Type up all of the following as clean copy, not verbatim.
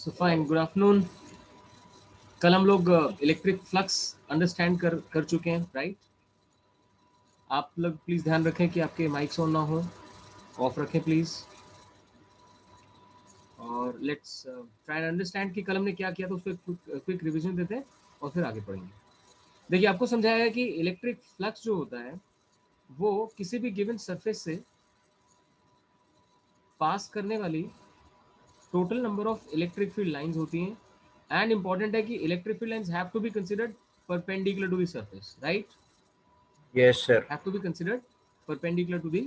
So fine, good afternoon. कल हम लोग इलेक्ट्रिक फ्लक्स अंडरस्टैंड कर चुके हैं, राइट? आप लोग प्लीज ध्यान रखें कि आपके माइक्स ऑन ना हो, ऑफ रखें प्लीज। और लेट्स ट्राई अंडरस्टैंड कि कल हमने क्या किया था, उस पर क्विक रिवीजन देते हैं और फिर आगे पढ़ेंगे। देखिए, आपको समझाया है कि इलेक्ट्रिक फ्लक्स जो होता है वो किसी भी गिवन सरफेस से पास करने वाली total number of electric field lines होती हैं। एंड इंपॉर्टेंट है कि electric field lines have to be considered perpendicular to the surface, right? Yes, sir. Have to be considered perpendicular to the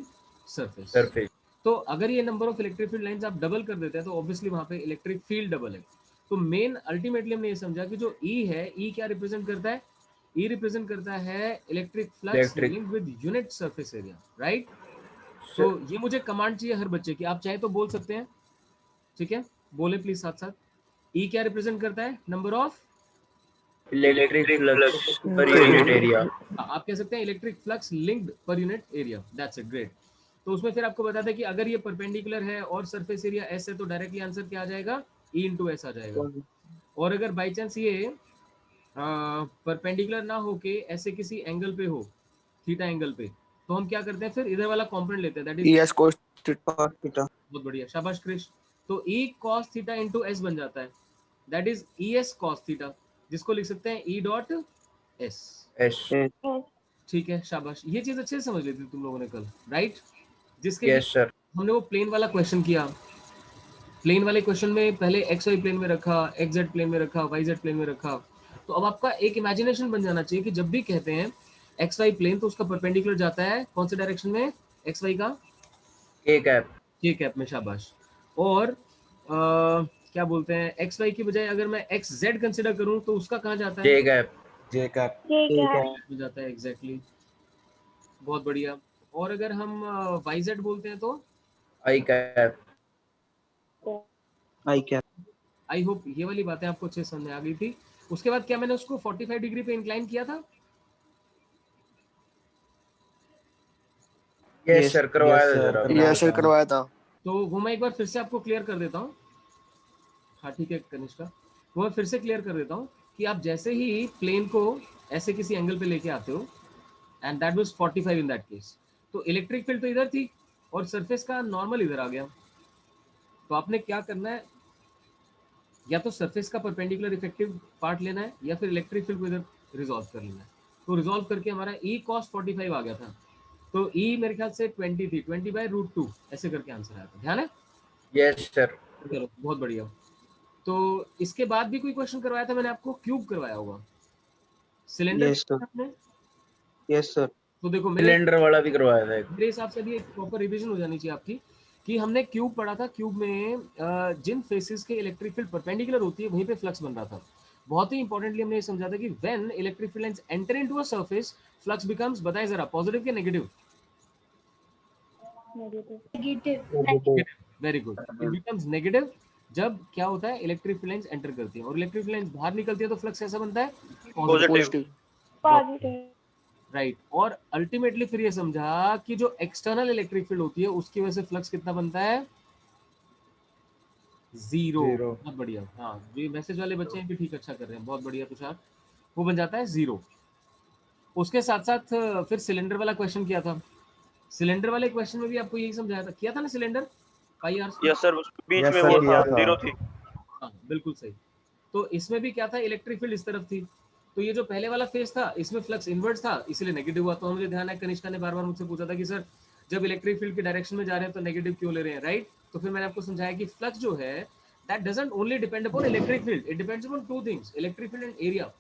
surface. Surface. तो अगर ये number of electric field lines आप double कर देते हैं तो ऑब्वियसली वहां पे इलेक्ट्रिक फील्ड डबल है। तो मेन अल्टीमेटली हमने ये समझा कि जो ई है, ई क्या रिप्रेजेंट करता है? ई रिप्रेजेंट करता है electric flux Electric. Linked with unit surface area, right? तो Sir, ये मुझे कमांड चाहिए हर बच्चे की, आप चाहे तो बोल सकते हैं, ठीक है? बोले प्लीज साथ साथ। ई क्या रिप्रेजेंट करता है? Number of, electric flux per unit area. आप कह सकते हैं electric flux linked per unit area. That's it, great. तो उसमें फिर आपको बताता है कि अगर ये परपेंडिकुलर है और सरफेस एरिया एस है तो डायरेक्टली आंसर क्या आ जाएगा? ई इंटू एस आ जाएगा। और अगर बाई चांस ये परपेंडिकुलर ना होके ऐसे किसी एंगल पे हो, थीटा एंगल पे, तो हम क्या करते हैं? फिर इधर वाला कॉम्पोनेंट लेते हैं, that is ES cos theta. बहुत बढ़िया, शाबाश क्रिश। तो E cos theta into S बन जाता है, that is E S cos theta, जिसको लिख सकते हैं ई डॉट एस। S. ठीक है, शाबाश। ये चीज अच्छे से समझ लेती तुम लोगों ने कल, राइट? जिसके लिए Yes, sir. हमने वो प्लेन वाला क्वेश्चन किया। प्लेन वाले क्वेश्चन में पहले एक्स वाई प्लेन में रखा, एक्स जेड प्लेन में रखा, वाई जेड प्लेन में रखा। तो अब आपका एक इमेजिनेशन बन जाना चाहिए कि जब भी कहते हैं एक्स वाई प्लेन तो उसका परपेंडिकुलर जाता है कौन से डायरेक्शन में? एक्स वाई का K cap. के कैप में, शाबाश। और क्या बोलते हैं, एक्स वाई की बजाय अगर मैं एक्स जेड कंसिडर करूं तो उसका कहाँ जाता है? J cap. J cap में जाता है, एग्जैक्टली, बहुत बढ़िया। और अगर हम वाई जेड बोलते हैं तो I cap. I cap I hope ये वाली बातें आपको अच्छे से समझ में आ गई थी। उसके बाद क्या मैंने उसको 45 डिग्री पे इंक्लाइन किया था? Yes, sir. करवाया था सर आपने। yes sir करवाया था। तो वो मैं एक बार फिर से आपको क्लियर कर देता हूँ। हाँ ठीक है कनिष्का, वो मैं फिर से क्लियर कर देता हूँ कि आप जैसे ही प्लेन को ऐसे किसी एंगल पे लेके आते हो, and that was 45 in that case, तो इलेक्ट्रिक फील्ड तो इधर थी और सरफेस का नॉर्मल इधर आ गया। तो आपने क्या करना है, या तो सरफेस का परपेंडिकुलर इफेक्टिव पार्ट लेना है या फिर इलेक्ट्रिक फील्ड को इधर रिजॉल्व कर लेना है। तो रिजॉल्व करके हमारा ई कॉस 45 आ गया था। तो ई मेरे ख्याल से 20 थी, 20/√2 ऐसे करके आंसर आया था, ध्यान है? Yes, sir. चलो बहुत बढ़िया। तो इसके बाद भी कोई क्वेश्चन करवाया था मैंने आपको? क्यूब करवाया होगा, सिलेंडर Yes sir आपने। yes sir तो देखो सिलेंडर वाला भी करवाया था एक। मेरे हिसाब से भी एक प्रॉपर रिवीजन हो जानी चाहिए आपकी कि हमने क्यूब पढ़ा था। क्यूब में जिन फेसेस के इलेक्ट्रिक फील्ड परपेंडिकुलर होती है वहीं पे फ्लक्स बन रहा था। बहुत ही इंपॉर्टेंटली हमने ये समझा था कि when electric field lines enter into a surface, flux becomes, बताएं जरा, पॉजिटिव या negative? Negative. Very good, it becomes negative जब क्या होता है, इलेक्ट्रिक फील्ड लाइंस एंटर करती है और इलेक्ट्रिक फील्ड लाइंस बाहर निकलती है तो फ्लक्स कैसा बनता है? positive positive. राइट। और अल्टीमेटली फिर ये समझा कि जो एक्सटर्नल इलेक्ट्रिक फील्ड होती है उसकी वजह से फ्लक्स कितना बनता है? जीरो। बहुत बढ़िया। हाँ, जो मैसेज वाले बच्चे हैं भी ठीक, अच्छा कर रहे हैं, बहुत बढ़िया तुषार। वो बन जाता है जीरो। उसके साथ साथ फिर सिलेंडर वाला क्वेश्चन किया था। सिलेंडर वाले क्वेश्चन में भी आपको यही समझाया था, किया था ना cylinder? Pi r yes sir, बीच में वो था, जीरो थी। हाँ बिल्कुल सही। तो इसमें भी क्या था, इलेक्ट्रिक फील्ड इस तरफ थी। तो ये जो पहले वाला फेज था इसमें फ्लक्स इनवर्ट था, इसलिए नेगेटिव हुआ। तो मुझे ध्यान है कनिष्का ने बार बार मुझसे पूछा था कि सर जब इलेक्ट्रिक फील्ड के डायरेक्शन में जा रहे हैं तो नेगेटिव क्यों ले रहे हैं, राइट? तो फिर मैंने आपको समझाया कि फ्लक्स जो है that doesn't only depend upon electric field, it depends upon two things, electric field and area.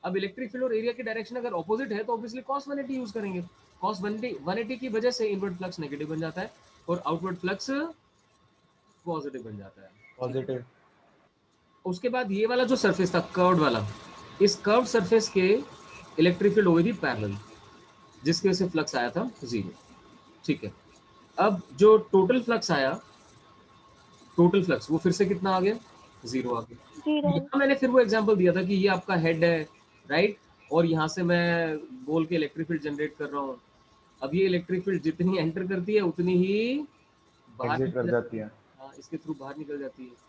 अब इलेक्ट्रिक फील्ड और एरिया के डायरेक्शन अगर ऑपोजिट है तो ऑब्वियसली cos 180 यूज करेंगे। cos 180 की वजह से इनवर्ट फ्लक्स नेगेटिव बन जाता है और आउटवर्ड फ्लक्स पॉजिटिव बन जाता है, पॉजिटिव। उसके बाद ये वाला जो सरफेस था कर्व्ड वाला, इस कर्व्ड सरफेस के इलेक्ट्रिक फील्ड हो गई थी पैरेलल, जिसकी वजह से फ्लक्स आया था जीरो, ठीक है। अब जो टोटल फ्लक्स आया, टोटल फ्लक्स वो फिर से कितना आ गया? जीरो आ गया। यहाँ मैंने फिर वो एग्जांपल दिया था कि ये आपका हेड है, राइट? और यहाँ से मैं बोल के इलेक्ट्रिक फील्ड जनरेट कर रहा हूँ। अब ये इलेक्ट्रिक फील्ड जितनी एंटर करती है उतनी ही बाहर निकल जाती है। हाँ, इसके थ्रू बाहर निकल जाती है।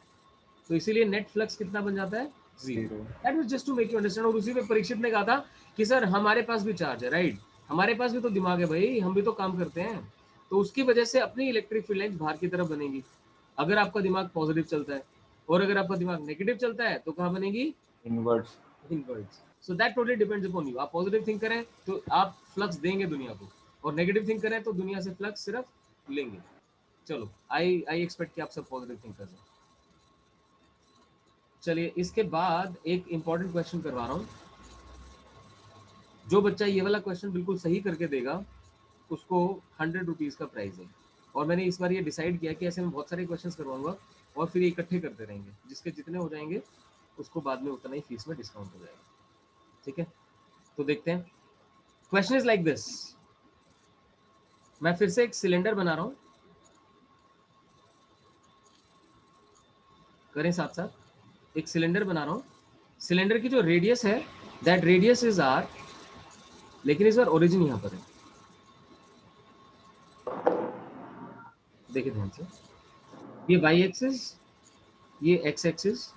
तो इसीलिए नेट फ्लक्स कितना बन जाता है, 0। That was just to make you understand. और उसी में परीक्षित ने कहा था कि सर हमारे पास भी चार्ज है, राइट, हमारे पास भी तो दिमाग है भाई, हम भी तो काम करते हैं, तो उसकी वजह से अपनी इलेक्ट्रिक फील्ड लाइंस बाहर की तरफ बनेगी। अगर आपका दिमाग पॉजिटिव चलता है और अगर आपका दिमाग नेगेटिव चलता है तो कहाँ बनेगी, inwards. Inwards. So that totally depends upon you. आप पॉजिटिव थिंक करें तो आप फ्लक्स देंगे दुनिया को, और नेगेटिव थिंक करें तो दुनिया से फ्लक्स सिर्फ लेंगे। चलो आई एक्सपेक्ट कि आप सब पॉजिटिव थिंक कर रहे हैं। चलिए इसके बाद एक इंपॉर्टेंट क्वेश्चन करवा रहा हूँ। जो बच्चा ये वाला क्वेश्चन बिल्कुल सही करके देगा उसको 100 रुपीज़ का प्राइज है। और मैंने इस बार ये डिसाइड किया कि ऐसे मैं बहुत सारे क्वेश्चंस करवाऊंगा और फिर ये इकट्ठे करते रहेंगे, जिसके जितने हो जाएंगे उसको बाद में उतना ही फीस में डिस्काउंट हो जाएगा, ठीक है। तो देखते हैं, क्वेश्चन इज लाइक दिस। मैं फिर से एक सिलेंडर बना रहा हूं, करें साथ साथ। एक सिलेंडर बना रहा हूं, सिलेंडर की जो रेडियस है दैट रेडियस इज आर, लेकिन इस बार ओरिजिन यहां पर है, देखिए ध्यान से, ये वाई एक्सिस, ये एक्स एक्सिस,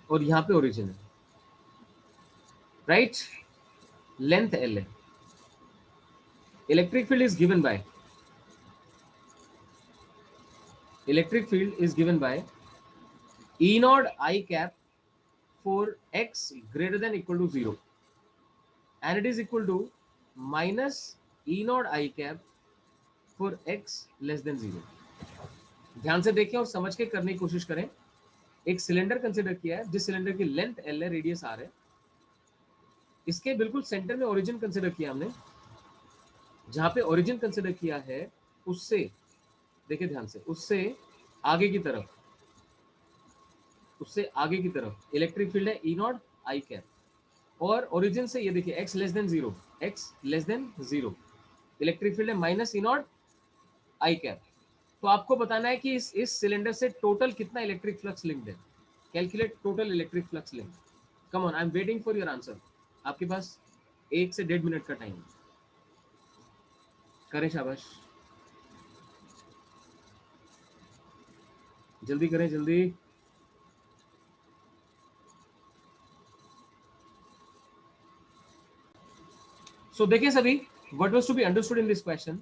और यहां पे ओरिजिन है, राइट। लेंथ एल है। Electric field is given by, electric field is given by E naught I cap for x greater than equal to 0, and it is equal to minus E naught I cap for x less than 0। ध्यान से देखें और समझ के करने की कोशिश करें। एक सिलेंडर कंसिडर किया है जिस सिलेंडर की लेंथ L है, रेडियस R है। इसके बिल्कुल सेंटर में ओरिजिन कंसिडर किया हमने। जहां पे ओरिजिन कंसिडर किया है उससे, देखिए ध्यान से, उससे आगे की तरफ, उससे आगे की तरफ इलेक्ट्रिक फील्ड है E नॉट I कैप, और ओरिजिन से ये देखिए x less than 0, x less than 0, electric field है minus E not I cap. तो आपको बताना है कि इस सिलेंडर से टोटल कितना इलेक्ट्रिक फ्लक्स लिंक्ड है। Calculate total electric flux link. Come on, I am waiting for your answer. आपके पास 1 से 1.5 मिनट का टाइम है, करें शाबाश, जल्दी करें जल्दी। सो देखिए सभी, what was to be understood in this question,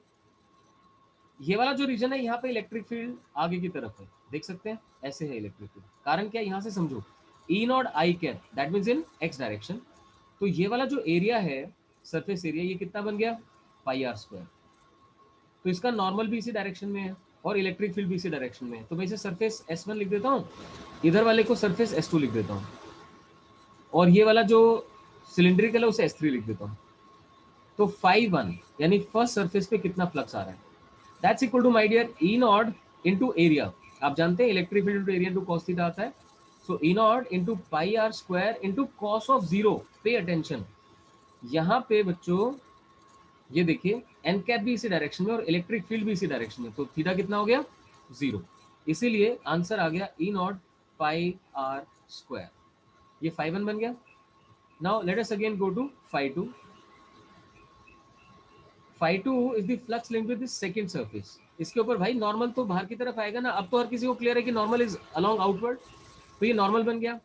ये वाला जो रीजन है यहाँ पे इलेक्ट्रिक फील्ड आगे की तरफ है, देख सकते हैं ऐसे है इलेक्ट्रिक फील्ड। कारण क्या है, यहाँ से समझो, E not I cap that means in x direction. तो ये वाला जो एरिया है, सरफेस एरिया, ये कितना बन गया, पाई आर स्क्वायर। तो इसका नॉर्मल भी इसी डायरेक्शन में है और इलेक्ट्रिक फील्ड भी इसी डायरेक्शन में है। तो मैं इसे सरफेस S1 लिख देता हूँ, इधर वाले को सरफेस S2 लिख देता हूँ, और ये वाला जो सिलिंड्रिकल है उसे S3 लिख देता हूँ। तो phi1 यानी फर्स्ट सरफेस पे कितना फ्लक्स आ रहा है, that's equal to my dear E not into area. आप जानते हैं electric field into area into cos theta आता है। So E not into pi r square इनटू cos ऑफ 0। पे अटेंशन, यहाँ पे बच्चों ये देखिए n कैप भी इसी डायरेक्शन में और इलेक्ट्रिक फील्ड भी इसी डायरेक्शन में, तो थीटा कितना हो गया, 0। इसीलिए आंसर आ गया E not pi r square. ये phi1 बन गया। Now let us again go to phi2। phi2 is the flux linked with the second surface. इसके ऊपर भाई नॉर्मल तो बाहर की तरफ आएगा ना, अब तो हर किसी को क्लियर है कि नॉर्मल इज अलोंग आउटवर्ड, तो ये नॉर्मल बन गया।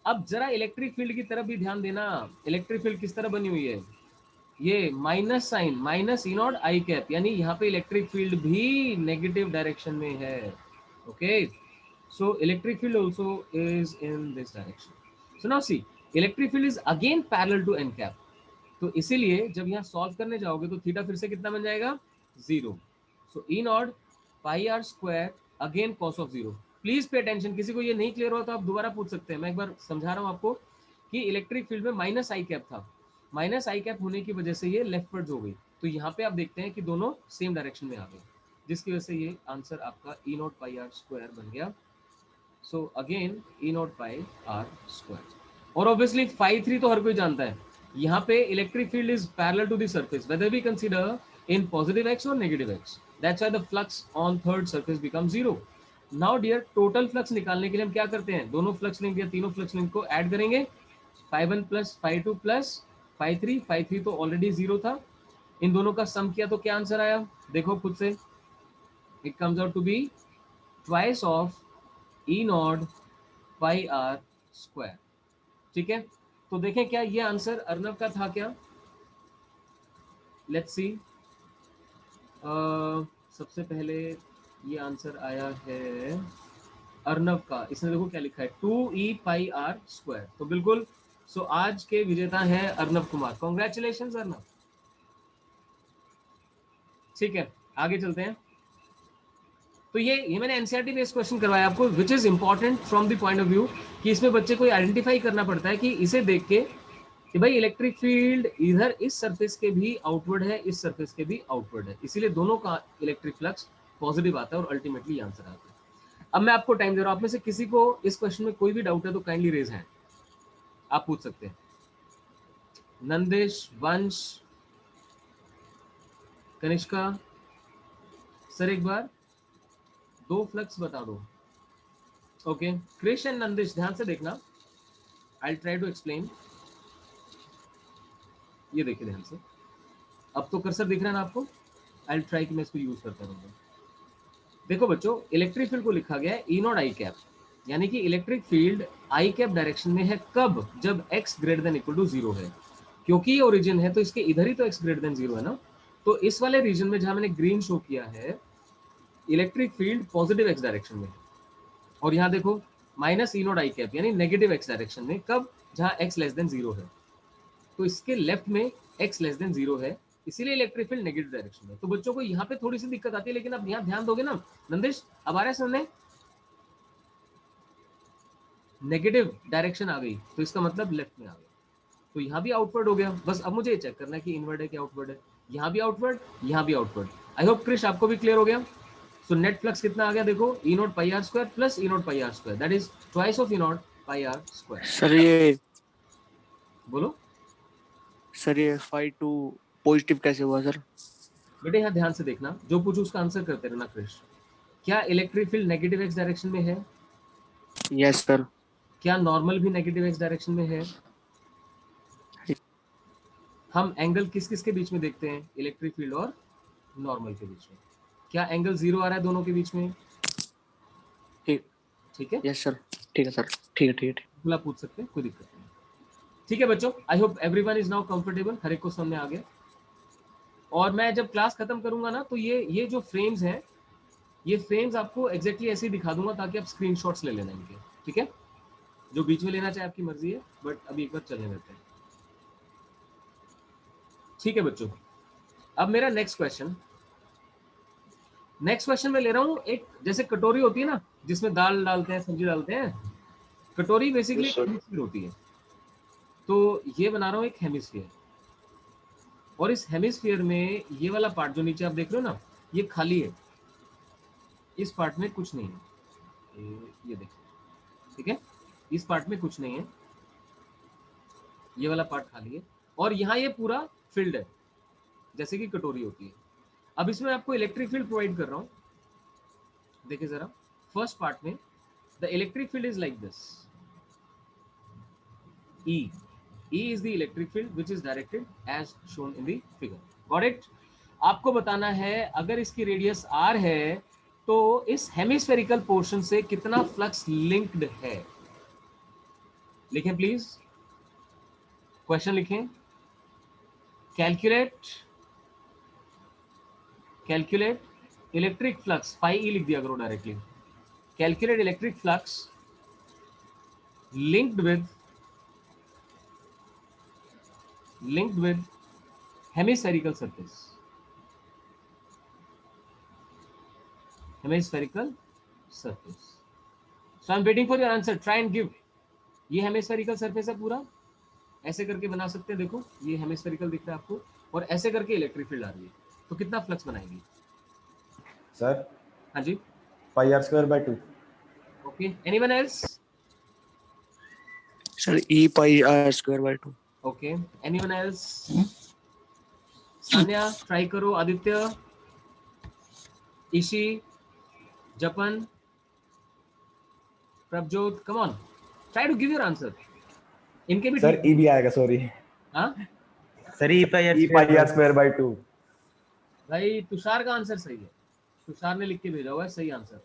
अब जरा इलेक्ट्रिक फील्ड की तरफ भी ध्यान देना, इलेक्ट्रिक फील्ड किस तरह बनी हुई है, ये minus sign, minus E not I cap, यानी यहाँ पे इलेक्ट्रिक फील्ड भी नेगेटिव डायरेक्शन में है। Okay, so electric field also is in this direction. So now see, electric field is again parallel to n cap. तो इसीलिए जब यहाँ सॉल्व करने जाओगे तो थीटा फिर से कितना बन जाएगा, 0। So E not pi r square again cos of 0। Please pay attention, किसी को ये नहीं क्लियर हुआ तो आप दोबारा पूछ सकते हैं। मैं एक बार समझा रहा हूँ आपको कि इलेक्ट्रिक फील्ड में माइनस I कैप था, माइनस I कैप होने की वजह से ये लेफ्टवर्ड्स हो गई। तो यहाँ पे आप देखते हैं कि दोनों सेम डायरेक्शन में आ गए, जिसकी वजह से ये आंसर आपका E not pi r square बन गया। So again E not pi r square. और ऑब्वियसली phi3 तो हर कोई जानता है, यहाँ पे electric field is parallel to the surface whether we consider in positive x or negative x, that's why the flux on third surface becomes 0। now dear, total flux निकालने के लिए हम क्या करते हैं, दोनों फ्लक्स लिंक या तीनों फ्लक्स लिंक को ऐड करेंगे, phi1 plus phi2 plus phi3। phi3 तो ऑलरेडी 0 था, इन दोनों का सम किया तो क्या आंसर आया, देखो खुद से, it comes out to be twice of E not pi r square. ठीक है, तो देखें क्या ये आंसर अर्नव का था क्या? Let's see. सबसे पहले ये आंसर आया है अर्नव का, इसने देखो क्या लिखा है 2e पाई आर स्क्वायर। तो बिल्कुल, सो आज के विजेता हैं अर्नव कुमार। कॉन्ग्रेचुलेशन अर्नव। ठीक है, आगे चलते हैं। तो ये मैंने एनसीईआरटी बेस्ड क्वेश्चन करवाया आपको, which is important from the point of view कि इसमें बच्चे को आइडेंटिफाई करना पड़ता है कि इसे देख के कि भाई इलेक्ट्रिक फील्ड इधर इस सरफेस के भी आउटवर्ड है, इस सरफेस के भी आउटवर्ड है, इसीलिए दोनों का इलेक्ट्रिक फ्लक्स पॉजिटिव आता है और अल्टीमेटली आंसर आता है। अब मैं आपको टाइम दे रहा हूं, आप में से किसी को इस क्वेश्चन में कोई भी डाउट है तो काइंडली रेज हैंड, आप पूछ सकते हैं। नंदेश, वंश, कनिष्का, सर एक बार 2 फ्लक्स बता दो। ओके, क्रिश एंड नंदेश ध्यान से देखना, आई ट्राई टू एक्सप्लेन। ये देखिए ध्यान से, अब तो कर्सर दिख रहा है ना आपको? आई ट्राई कि मैं इसको यूज करता रहूंगा। देखो बच्चों, इलेक्ट्रिक फील्ड को लिखा गया है ई नॉट आई कैप, यानी कि electric field I cap direction में है कब? जब x greater than equal to 0 है, क्योंकि ये ओरिजिन है तो इसके इधर ही तो x ग्रेटर देन 0 है ना। तो इस वाले रीजन में जहां मैंने ग्रीन शो किया है, electric field positive x direction में है। और यहाँ देखो minus E not I cap यानी नेगेटिव x डायरेक्शन में, कब? जहां x लेस देन 0 है। तो इसके लेफ्ट में x लेस देन 0 है, इसीलिए इलेक्ट्रिक फील्ड नेगेटिव डायरेक्शन में। तो बच्चों को यहाँ पे थोड़ी सी दिक्कत आती है, लेकिन अब यहाँ ध्यान दोगे ना नंदेश, अब आ रहा है सामने नेगेटिव डायरेक्शन आ गई, तो इसका मतलब लेफ्ट में आ गया, तो यहाँ भी आउटवर्ड हो गया। बस अब मुझे ये चेक करना है कि इनवर्ड है कि आउटवर्ड है। यहाँ भी आउटवर्ड, यहाँ भी आउटवर्ड। आई होप क्रिश आपको भी क्लियर हो गया। सो नेट फ्लक्स कितना आ गया? देखो E not pi r square plus E not pi r square, that is twice of E not pi r square. Sir ये बोलो फाई टू पॉजिटिव कैसे हुआ सर? बेटे, यहाँ ध्यान से देखना, जो पूछो उसका आंसर करते रहना क्रिश। क्या electric field negative x direction में है? Yes sir. क्या नॉर्मल भी नेगेटिव एक्स डायरेक्शन में है? हम एंगल किस किस के बीच में देखते हैं? इलेक्ट्रिक फील्ड और नॉर्मल के बीच में। क्या एंगल 0 आ रहा है दोनों के बीच में? ठीक ठीक है, यस सर, ठीक है सर, ठीक है ठीक है ठीक। बिल्कुल आप पूछ सकते हैं, कोई दिक्कत नहीं। ठीक है बच्चों, I hope everyone is now comfortable, हर एक को समझ में आ गया। और मैं जब क्लास खत्म करूंगा ना, तो ये जो फ्रेम्स हैं, ये फ्रेम्स आपको एग्जैक्टली ऐसे ही दिखा दूंगा ताकि आप स्क्रीनशॉट्स ले लेना इनके। ठीक है, जो बीच में लेना चाहे आपकी मर्जी है, बट अभी एक बार चलने देते हैं। ठीक है बच्चों, अब मेरा नेक्स्ट क्वेश्चन मैं ले रहा हूँ, एक जैसे कटोरी होती है ना जिसमें दाल डालते हैं, सब्जी डालते हैं, कटोरी बेसिकली हेमिस्फीयर होती है। तो ये बना रहा हूँ एक हेमिस्फीयर, और इस हेमिस्फीयर में ये वाला पार्ट जो नीचे आप देख रहे हो ना, ये खाली है, इस पार्ट में कुछ नहीं है, ये देखिए। ठीक है, इस पार्ट में कुछ नहीं है, ये वाला पार्ट खाली है, और यहाँ ये पूरा फील्ड है जैसे कि कटोरी होती है। अब इसमें आपको इलेक्ट्रिक फील्ड प्रोवाइड कर रहा हूँ, देखिए जरा। फर्स्ट पार्ट में the electric field is like this, E is the electric field which is directed as shown in the figure. Got it? आपको बताना है अगर इसकी रेडियस r है तो इस हेमिस्फेरिकल पोर्शन से कितना फ्लक्स लिंक्ड है। लिखें प्लीज, क्वेश्चन लिखें। Calculate electric flux, phi E लिख दिया करो directly. Calculate electric flux linked with hemispherical surface. So I'm waiting for your answer. Try and give. ये हेमिस्फेरिकल सरफेस है पूरा, ऐसे करके बना सकते हैं। देखो ये हेमिस्फेरिकल दिख रहा है आपको, और ऐसे करके इलेक्ट्रिक फील्ड आ रही है, तो कितना फ्लक्स बनाएगी सर? हाँ जी, pi r square by 2। Okay, anyone else? Sir E pi r square by 2। Okay, anyone else? Sanya try करो, Aditya, Ishi, Japan, Prabhjot, come on, try to give your answer. इनके भी सर ई भी आएगा, सॉरी। हाँ sir E pi r square by 2। भाई, तुषार का answer सही है, तुषार ने लिख के भेजा हुआ है सही आंसर।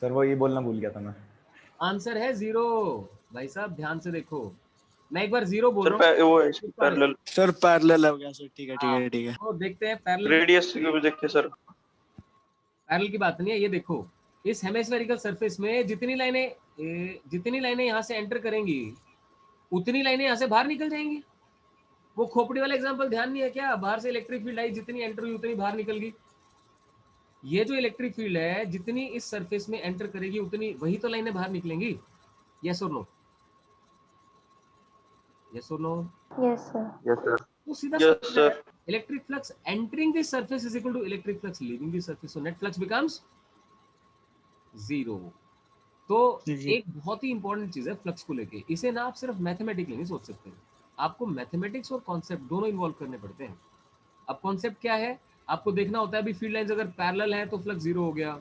सर वो ये बोलना भूल गया था मैं। आंसर है 0। भाई साहब ध्यान से देखो, मैं एक बार 0 बोल सर रहा हूँ। वो है पैरेलल सर पैरेलल हो गया सर, ठीक है ठीक हाँ, है ठीक है। तो देखते हैं पैरेलल। रेडियस के देखते सर। पैरेलल की बात नहीं है, ये देखो इस हेमिस्फेरिकल सरफेस में जितनी लाइनें यहाँ से एंटर करेंगी उतनी लाइनें यहाँ से बाहर निकल जाएंगी। वो खोपड़ी वाला एग्जांपल ध्यान नहीं है क्या? बाहर से इलेक्ट्रिक फील्ड आई, जितनी एंटर हुई उतनी बाहर निकल गई। ये जो इलेक्ट्रिक फील्ड है जितनी इस सरफेस में एंटर करेगी उतनी वही तो लाइनें बाहर निकलेंगी। यस और नो? यस और no? Yes, sir. Yes sir. तो सीधा yes sir. Electric flux entering this surface is equal to electric flux leaving this surface, so net flux becomes 0। तो जी। एक बहुत ही इंपॉर्टेंट चीज है फ्लक्स को लेके, इसे ना आप सिर्फ मैथमेटिकली नहीं सोच सकते, आपको मैथमेटिक्स और कॉन्सेप्ट दोनों इन्वॉल्व करने पड़ते हैं। अब कॉन्सेप्ट क्या है, आपको देखना होता है अभी फील्ड लाइंस अगर पैरेलल है तो फ्लक्स 0 हो गया,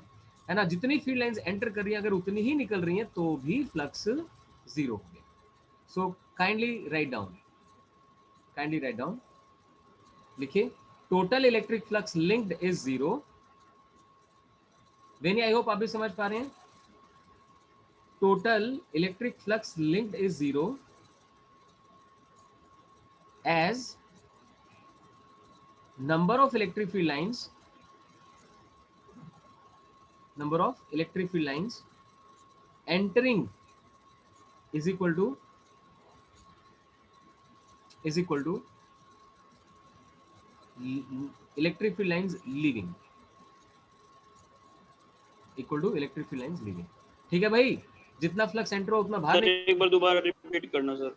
है ना। जितनी फील्ड लाइंस एंटर कर रही हैं अगर उतनी ही निकल रही हैं तो भी फ्लक्स 0 हो गया। सो काइंडली राइट डाउन, लिखिए total electric flux linked is 0। Veni I hope आप भी समझ पा रहे हैं। Total electric flux linked is 0 as number of electric field lines entering is equal to electric field lines leaving equal to electric field lines leaving। ठीक है भाई, जितना फ्लक्स एंटर हो उतना बाहर सर एक बार दोबारा रिपीट करना sir.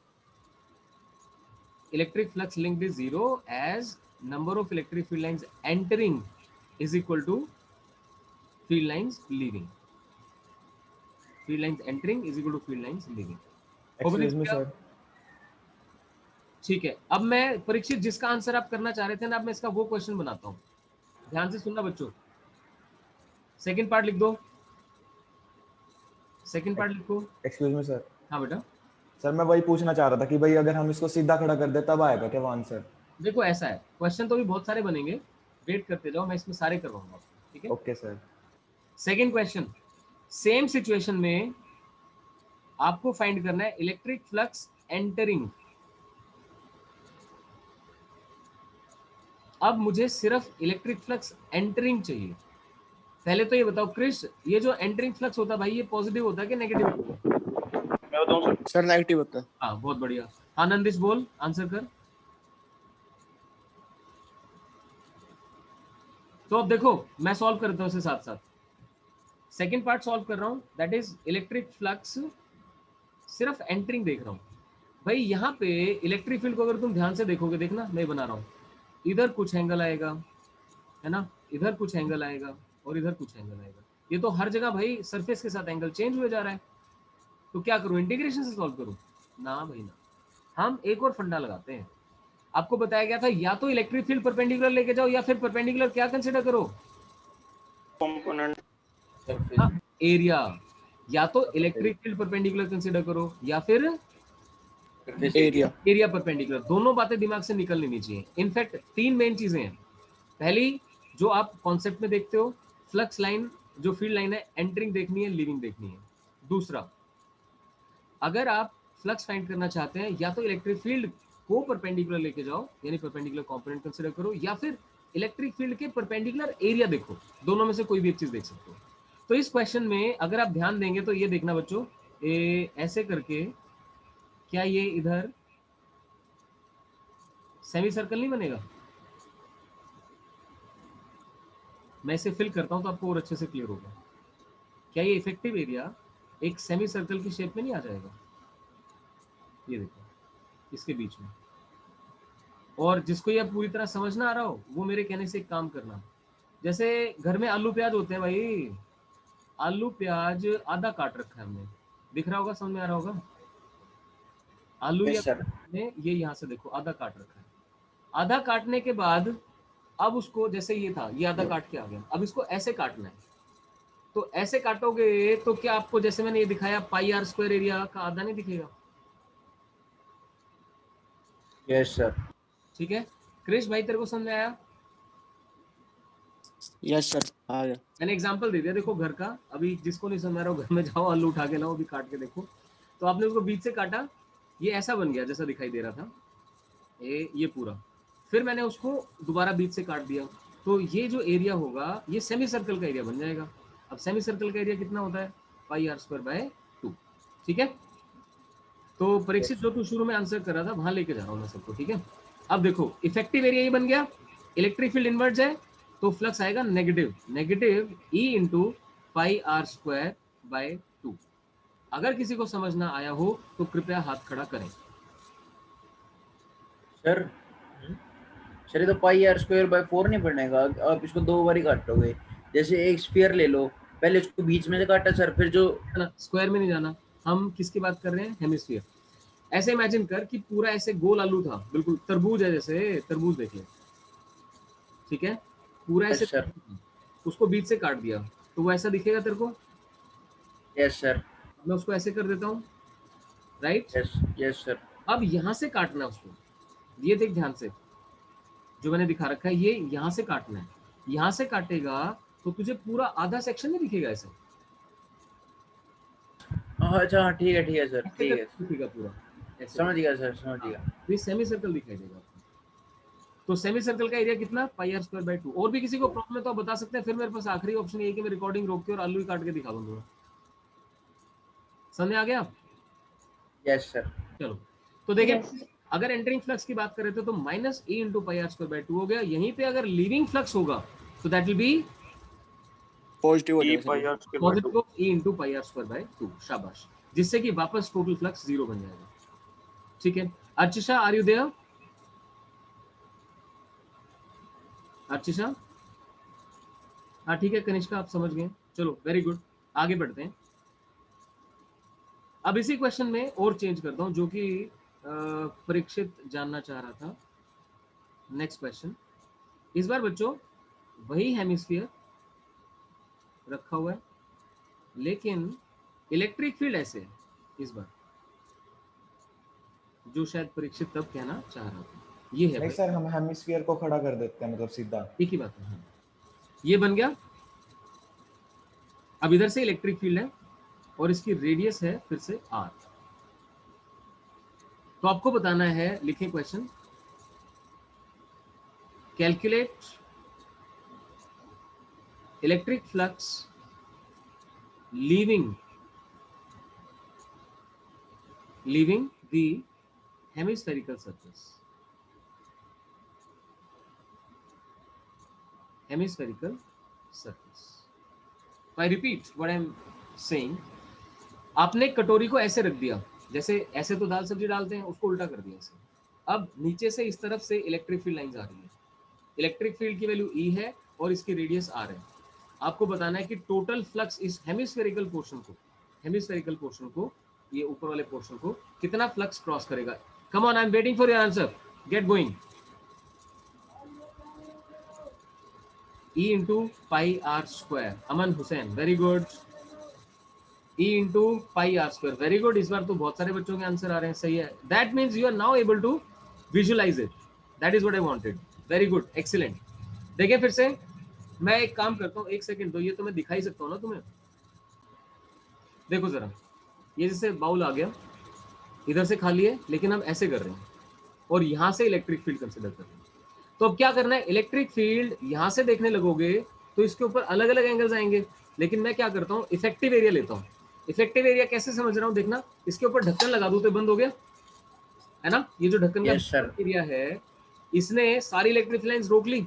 electric flux linked is 0 as number of electric field lines entering is equal to field lines leaving। field lines entering is equal to field lines leaving। Excuse me sir. ठीक है, अब मैं परीक्षित जिसका answer आप करना चाह रहे थे ना, अब मैं इसका वो क्वेश्चन बनाता हूँ, ध्यान से सुनना बच्चों। सेकंड पार्ट लिख दो, सेकंड पार्ट लिखो। Excuse me sir. हाँ बेटा। सर मैं वही पूछना चाह रहा था कि भाई अगर हम इसको सीधा खड़ा कर दे तब आएगा क्या वो आंसर? देखो ऐसा है, क्वेश्चन तो भी बहुत सारे बनेंगे, वेट करते जाओ, मैं इसमें सारे करवाऊंगा, ठीक है। Okay sir. Second question, same situation में आपको फाइंड करना है इलेक्ट्रिक फ्लक्स एंटरिंग। अब मुझे सिर्फ इलेक्ट्रिक फ्लक्स एंटरिंग चाहिए। पहले तो ये बताओ क्रिश, ये जो एंटरिंग फ्लक्स होता है भाई, ये पॉजिटिव होता है कि नेगेटिव होता है? मैं बताऊं सर नेगेटिव होता है। हाँ बहुत बढ़िया। हाँ नंदिश बोल, आंसर कर। तो अब देखो मैं सॉल्व करता हूँ उसके साथ साथ, सेकेंड पार्ट सॉल्व कर रहा हूँ, दैट इज इलेक्ट्रिक फ्लक्स सिर्फ एंटरिंग देख रहा हूँ। भाई यहाँ पे इलेक्ट्रिक फील्ड को अगर तुम ध्यान से देखोगे, देखना मैं बना रहा हूँ, इधर कुछ एंगल आएगा, है ना, इधर कुछ एंगल आएगा और इधर कुछ एंगल आएगा। ये तो हर जगह भाई सरफेस के साथ एंगल चेंज हुए जा रहा है। तो क्या करूं, इंटीग्रेशन से सॉल्व करूं? ना भाई ना, हम एक और फंडा लगाते हैं। आपको बताया गया था या तो इलेक्ट्रिक फील्ड परपेंडिकुलर लेके जाओ या फिर परपेंडिकुलर क्या कंसीडर करो? Component area. या तो इलेक्ट्रिक फील्ड परपेंडिकुलर कंसीडर करो या फिर एरिया परपेंडिकुलर। दोनों बातें दिमाग से निकल लेनी चाहिए। इनफैक्ट 3 मेन चीजें हैं। पहली जो आप कॉन्सेप्ट में देखते हो, फ्लक्स लाइन जो फील्ड लाइन है एंटरिंग देखनी है, लीविंग देखनी है। दूसरा, अगर आप फ्लक्स फाइंड करना चाहते हैं या तो इलेक्ट्रिक फील्ड को परपेंडिकुलर लेके जाओ, यानी परपेंडिकुलर कंपोनेंट कंसीडर करो, या फिर इलेक्ट्रिक फील्ड के परपेंडिकुलर एरिया देखो। दोनों में से कोई भी एक चीज देख सकते हो। तो इस क्वेश्चन में अगर आप ध्यान देंगे तो ये देखना बच्चों, ऐसे करके क्या ये इधर सेमी सर्कल नहीं बनेगा? मैं इसे फिल करता हूं तो आपको और अच्छे से क्लियर होगा। क्या ये इफेक्टिव एरिया एक सेमी सर्कल की शेप में नहीं आ जाएगा? ये देखो इसके बीच में। और जिसको ये पूरी तरह समझ ना आ रहा हो वो मेरे कहने से एक काम करना, जैसे घर में आलू प्याज होते हैं भाई, आलू प्याज आधा काट रखा है हमने, दिख रहा होगा, समझ में आ रहा होगा? आलू Yes, sir. ने ये यहाँ से देखो आधा काट रखा है। आधा काटने के बाद अब उसको, जैसे ये था, ये आधा काट के आ गया, अब इसको ऐसे काटना है। तो ऐसे काटोगे तो क्या आपको, जैसे मैंने ये दिखाया, पाई आर स्क्वायर एरिया का आधा नहीं दिखेगा? Yes sir. ठीक है क्रिश भाई, तेरे को समझ में आया? यस सर आ गया। मैंने एग्जांपल दे दिया, देखो घर का, अभी जिसको नहीं समझ रहा हो घर में जाओ आलू उठा के लाओ, अभी काट के देखो। तो आपने उसको बीच से काटा, ये ऐसा बन गया जैसा दिखाई दे रहा था, ये पूरा। फिर मैंने उसको दोबारा बीच से काट दिया, तो ये जो एरिया होगा ये सेमी सर्कल का एरिया बन जाएगा। अब सेमी सर्कल का एरिया कितना होता है, पाई आर स्क्वायर बाय 2। ठीक है, तो परीक्षित जो तू शुरू में आंसर कर रहा था वहां लेके जा रहा हूँ मैं सबको। ठीक है, अब देखो इफेक्टिव एरिया ये बन गया, इलेक्ट्रिक फील्ड इनवर्स है तो फ्लक्स आएगा negative E into pi r square by 2। अगर किसी को समझ ना आया हो तो कृपया हाथ खड़ा करें। सर सर ये तो पाई आर स्क्वायर बाय 4 नहीं बनेगा, आप इसको दो बार ही काटोगे। जैसे एक स्फीयर ले लो, पहले इसको बीच में से काटा सर, फिर जो ना स्क्वायर में नहीं जाना, हम किसकी बात कर रहे हैं, हेमिस्फीयर। ऐसे इमेजिन कर कि पूरा ऐसे गोल आलू था, बिल्कुल तरबूज है, जैसे तरबूज देख ले, ठीक है, पूरा ऐसे सर। उसको बीच से काट दिया तो वो ऐसा दिखेगा तेरे को। यस सर, मैं उसको ऐसे कर देता हूँ, राइट। Yes sir. अब यहाँ से काटना है उसको, ये देख ध्यान से, जो मैंने दिखा रखा है ये यहाँ से काटना है। यहाँ से काटेगा तो तुझे पूरा आधा सेक्शन में दिखेगा ऐसे। अच्छा ठीक है सर, ठीक है, दिखेगा पूरा ऐसे, समझ गया सर, समझ गया। ये सेमी सर्कल दिखाई देगा आपको। तो सेमी सर्कल का एरिया कितना, पाई आर स्क्वायर बाय 2। और भी किसी को प्रॉब्लम है तो आप बता सकते हैं, फिर मेरे पास आखिरी ऑप्शन ये है कि मैं रिकॉर्डिंग रोक के और आलू ही काट के दिखा दूंगा। समझ आ गया? Yes sir. चलो तो देखिए, अगर एंटरिंग फ्लक्स की बात करें तो minus A into pi r square by 2 हो गया। यहीं पे अगर लीविंग फ्लक्स होगा तो दैट विल बी पॉजिटिव हो ई जाएगा pi sir. R square by 2। Positive of a into pi r square by 2। शाबाश, जिससे कि वापस टोटल फ्लक्स 0 बन जाएगा। ठीक है, अर्चिशा आर यू देयर? अर्चिशा, हाँ ठीक है, कनिष्का आप समझ गए, चलो वेरी गुड, आगे बढ़ते हैं। अब इसी क्वेश्चन में और चेंज करता हूं जो कि परीक्षित जानना चाह रहा था। नेक्स्ट क्वेश्चन, इस बार बच्चों वही हेमिस्फीयर रखा हुआ है लेकिन इलेक्ट्रिक फील्ड ऐसे है इस बार, जो शायद परीक्षित तब कहना चाह रहा था। ये है नहीं सर, हम हेमिस्फीयर को खड़ा कर देते हैं, मतलब सीधा। एक ही बात है। हाँ। ये बन गया। अब इधर से इलेक्ट्रिक फील्ड है और इसकी रेडियस है फिर से r। तो आपको बताना है, लिखें question, calculate electric flux leaving the hemispherical surface. Hemispherical surface. I repeat what I'm saying. आपने कटोरी को ऐसे रख दिया, जैसे ऐसे तो दाल सब्जी डालते हैं, उसको उल्टा कर दिया ऐसे। अब नीचे से इस तरफ से इलेक्ट्रिक फील्ड लाइंस आ रही है। इलेक्ट्रिक फील्ड की वैल्यू E है और इसकी रेडियस R है। आपको बताना है कि टोटल फ्लक्स इस हेमिस्फेरिकल पोर्शन को ये ऊपर वाले पोर्शन को कितना फ्लक्स क्रॉस करेगा। Come on, I am waiting for your answer, get going. E into pi r square, Aman Hussain, very good. E into pi r square, very good. इस बार तो बहुत सारे बच्चों के आंसर आ रहे हैं, सही है। That means you are now able to visualize it, that is what I wanted. Very good, excellent. देखिए फिर से, मैं एक काम करता हूँ, एक सेकंड दो, ये तो मैं दिखा ही सकता हूँ ना तुम्हें। देखो जरा, ये जैसे बाउल आ गया, इधर से खाली है लेकिन हम ऐसे कर रहे हैं और यहाँ से इलेक्ट्रिक फील्ड कंसिडर कर रहे हैं। तो अब क्या करना है, इलेक्ट्रिक फील्ड यहां से देखने लगोगे तो इसके ऊपर अलग अलग एंगल्स आएंगे, लेकिन मैं क्या करता हूँ, इफेक्टिव एरिया लेता हूँ। इफेक्टिव एरिया कैसे समझ रहा हूँ, देखना, इसके ऊपर ढक्कन लगा दूं तो बंद हो गया, है ना। ये जो ढक्कन का एरिया है, इसने सारी इलेक्ट्रिक लाइंस रोक ली,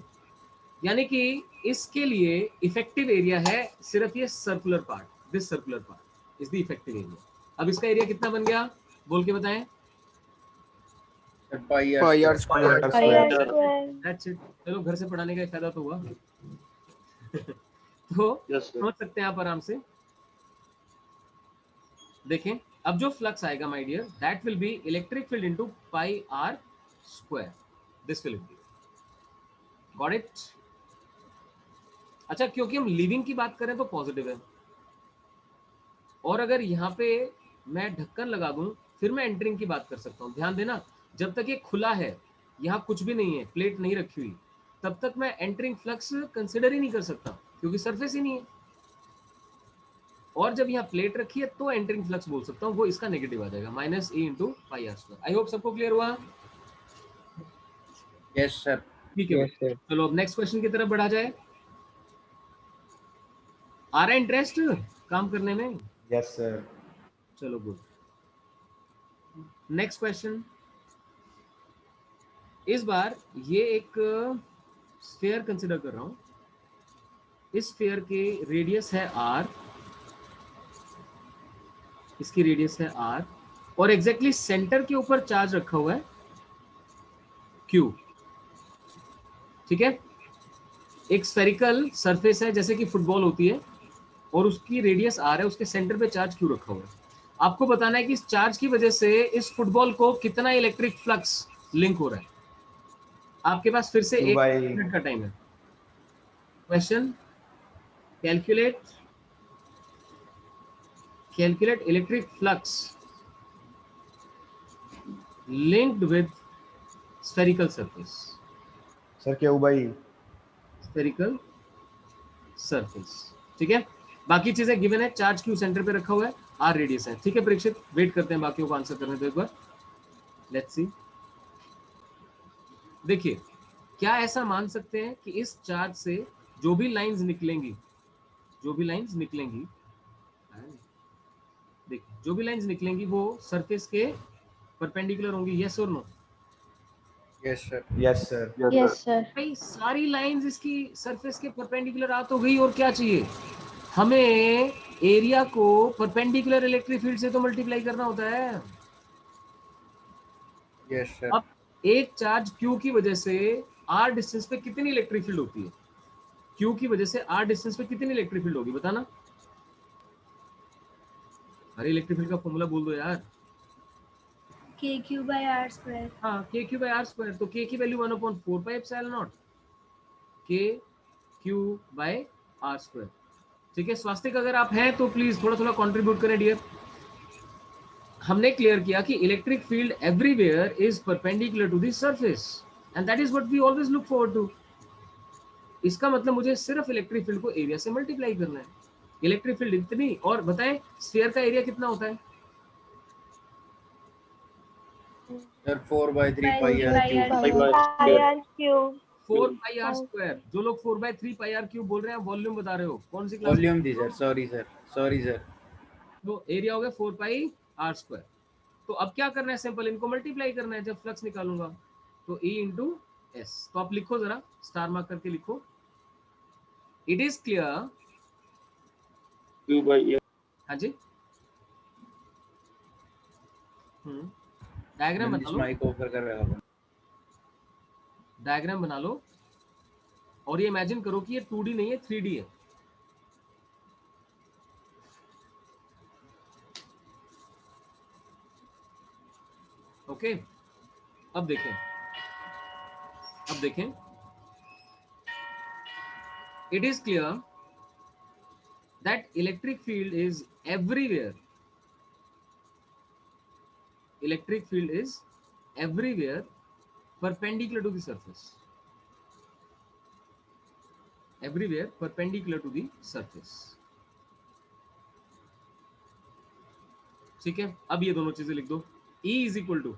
यानी कि इसके लिए इफेक्टिव एरिया है सिर्फ ये circular part, this circular part is the effective area. अब इसका एरिया कितना बन गया, बोल के बताएं। पाई आर स्क्वायर। That's it. चलो, घर से पढ़ाने का फायदा तो हुआ। तो समझ सकते हैं आप आराम से। देखें, अब जो फ्लक्स आएगा my dear, that will be electric field into pi r square, this will be, got it. अच्छा, क्योंकि हम लिविंग की बात करें तो पॉजिटिव है, और अगर यहाँ पे मैं ढक्कन लगा दूं फिर मैं एंटरिंग की बात कर सकता हूँ। ध्यान देना, जब तक ये खुला है, यहाँ कुछ भी नहीं है, प्लेट नहीं रखी हुई, तब तक मैं एंटरिंग फ्लक्स कंसिडर ही नहीं कर सकता क्योंकि सरफेस ही नहीं है। और जब यहाँ प्लेट रखी है तो एंटरिंग फ्लक्स बोल सकता हूँ, वो इसका नेगेटिव आ जाएगा minus E into pi r square. I hope सबको क्लियर हुआ। Yes sir. ठीक है चलो अब नेक्स्ट क्वेश्चन की तरफ बढ़ा जाए। आ रहा है इंटरेस्ट काम करने में? Yes sir. चलो गुड। नेक्स्ट क्वेश्चन, इस बार ये एक स्फीयर कंसिडर कर रहा हूं। इस स्फीयर के रेडियस है r, इसकी रेडियस है r और एग्जैक्टली सेंटर के ऊपर चार्ज रखा हुआ है q। ठीक है, एक स्फेरिकल सरफेस है जैसे कि फुटबॉल होती है और उसकी रेडियस r है, उसके सेंटर पे चार्ज q रखा हुआ है। आपको बताना है कि इस चार्ज की वजह से इस फुटबॉल को कितना इलेक्ट्रिक फ्लक्स लिंक हो रहा है। आपके पास फिर से 1 मिनट का टाइम है। Question, calculate electric flux linked with spherical surface। Sir क्यों भाई? spherical surface, ठीक है। बाकी चीजें गिवन है, चार्ज क्यू सेंटर पे रखा हुआ है, आर रेडियस है। ठीक है परीक्षित, वेट करते हैं बाकियों को आंसर करने दो एक बार। Let's see. देखिए, क्या ऐसा मान सकते हैं कि इस चार्ज से जो भी लाइंस निकलेंगी, देखिए जो भी लाइंस निकलेंगी वो सरफेस के परपेंडिकुलर होंगी, यस और no? Yes sir. Yes sir. Yes, sir. भाई सारी लाइंस इसकी सरफेस के परपेंडिकुलर आ तो गई, और क्या चाहिए हमें? एरिया को परपेंडिकुलर इलेक्ट्रिक फील्ड से तो मल्टीप्लाई करना होता है। Yes sir. अब एक चार्ज Q की वजह से R डिस्टेंस पे कितनी इलेक्ट्रिक फील्ड होती है? Q की वजह से R डिस्टेंस पे कितनी इलेक्ट्रिक फील्ड होगी बताना। अरे इलेक्ट्रिक फील्ड का फॉर्मूला बोल दो यार। KQ by R square. हाँ, KQ by R स्क्वायर। तो K की value 1/4 pi epsilon not KQ by R square. ठीक है, स्वास्तिक अगर आप हैं तो प्लीज थोड़ा थोड़ा कंट्रीब्यूट करें डियर। हमने क्लियर किया कि electric field everywhere is perpendicular to the surface and that is what we always look forward to. इसका मतलब मुझे सिर्फ इलेक्ट्रिक फील्ड को एरिया से मल्टीप्लाई करना है। इलेक्ट्रिक फील्ड इतनी, और बताएं स्फीयर का एरिया कितना होता है? Sir 4/3 pi r Pi cube. Pi R cube. 4 pi r square. जो लोग 4/3 पाई आर क्यूब बोल रहे हैं वॉल्यूम बता रहे हो, कौन सी क्लास? वॉल्यूम थी sir, sorry sir, sorry sir. तो एरिया हो गया 4 पाई आर स्क्वायर। तो अब क्या करना है, सिंपल इनको मल्टीप्लाई करना है जब फ्लक्स निकालूंगा। तो E इंटू एस। तो आप लिखो जरा, स्टार मार्क करके लिखो। It is clear. Q by E। हाँ जी, डायग्राम बना लो, माइक ऑफ कर रहा है। डायग्राम बना लो और ये इमेजिन करो कि ये 2D नहीं है 3D है। ओके, अब देखें, it is clear that electric field is everywhere, perpendicular to the surface, everywhere perpendicular to the surface। ठीक है, अब ये दोनों चीजें लिख दो। E is equal to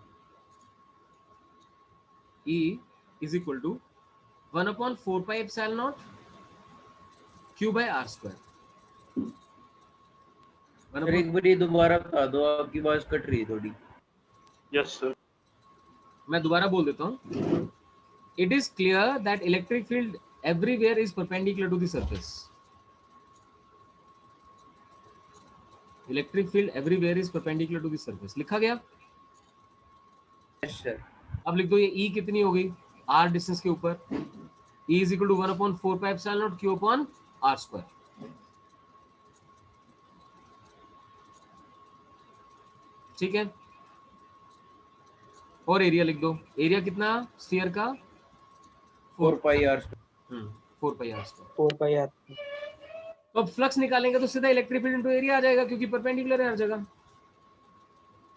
1/4 pi epsilon not Q by R square. Sir एक बार ये दोबारा बता दो, आपकी आवाज कट रही है थोड़ी। Yes sir. मैं दोबारा बोल देता हूं। It is clear that electric field everywhere is perpendicular to the surface. Electric field everywhere is perpendicular to the surface लिखा गया। Yes sir. अब लिख दो ये E कितनी हो गई R डिस्टेंस के ऊपर। E is equal to 1/4 pi epsilon not Q upon R square. ठीक है, और एरिया लिख दो। एरिया कितना स्फीयर का? 4 pi r. 4 pi r square. तो अब फ्लक्स निकालेंगे तो सीधा इलेक्ट्रिक फील्ड इनटू एरिया आ जाएगा क्योंकि परपेंडिकुलर है हर जगह।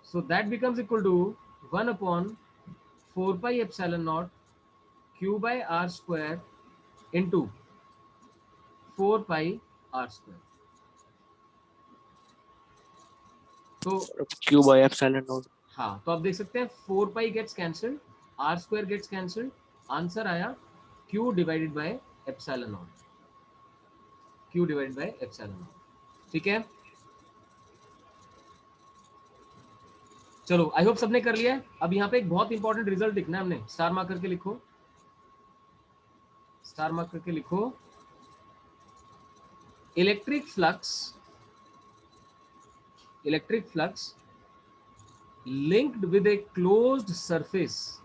So that becomes equal to 1/4 pi epsilon not Q by R square into 4 pi R square. तो Q by epsilon naught. हाँ, तो आप देख सकते हैं 4 pi gets cancelled, R square gets cancelled, answer आया Q divided by epsilon naught. Q divided by epsilon naught. ठीक है, चलो आई होप सबने कर लिया है। अब यहाँ पे एक बहुत इंपॉर्टेंट रिजल्ट लिखना है हमने, स्टार मार्क करके लिखो, स्टार मार्क करके लिखो। Electric flux linked with a closed surface,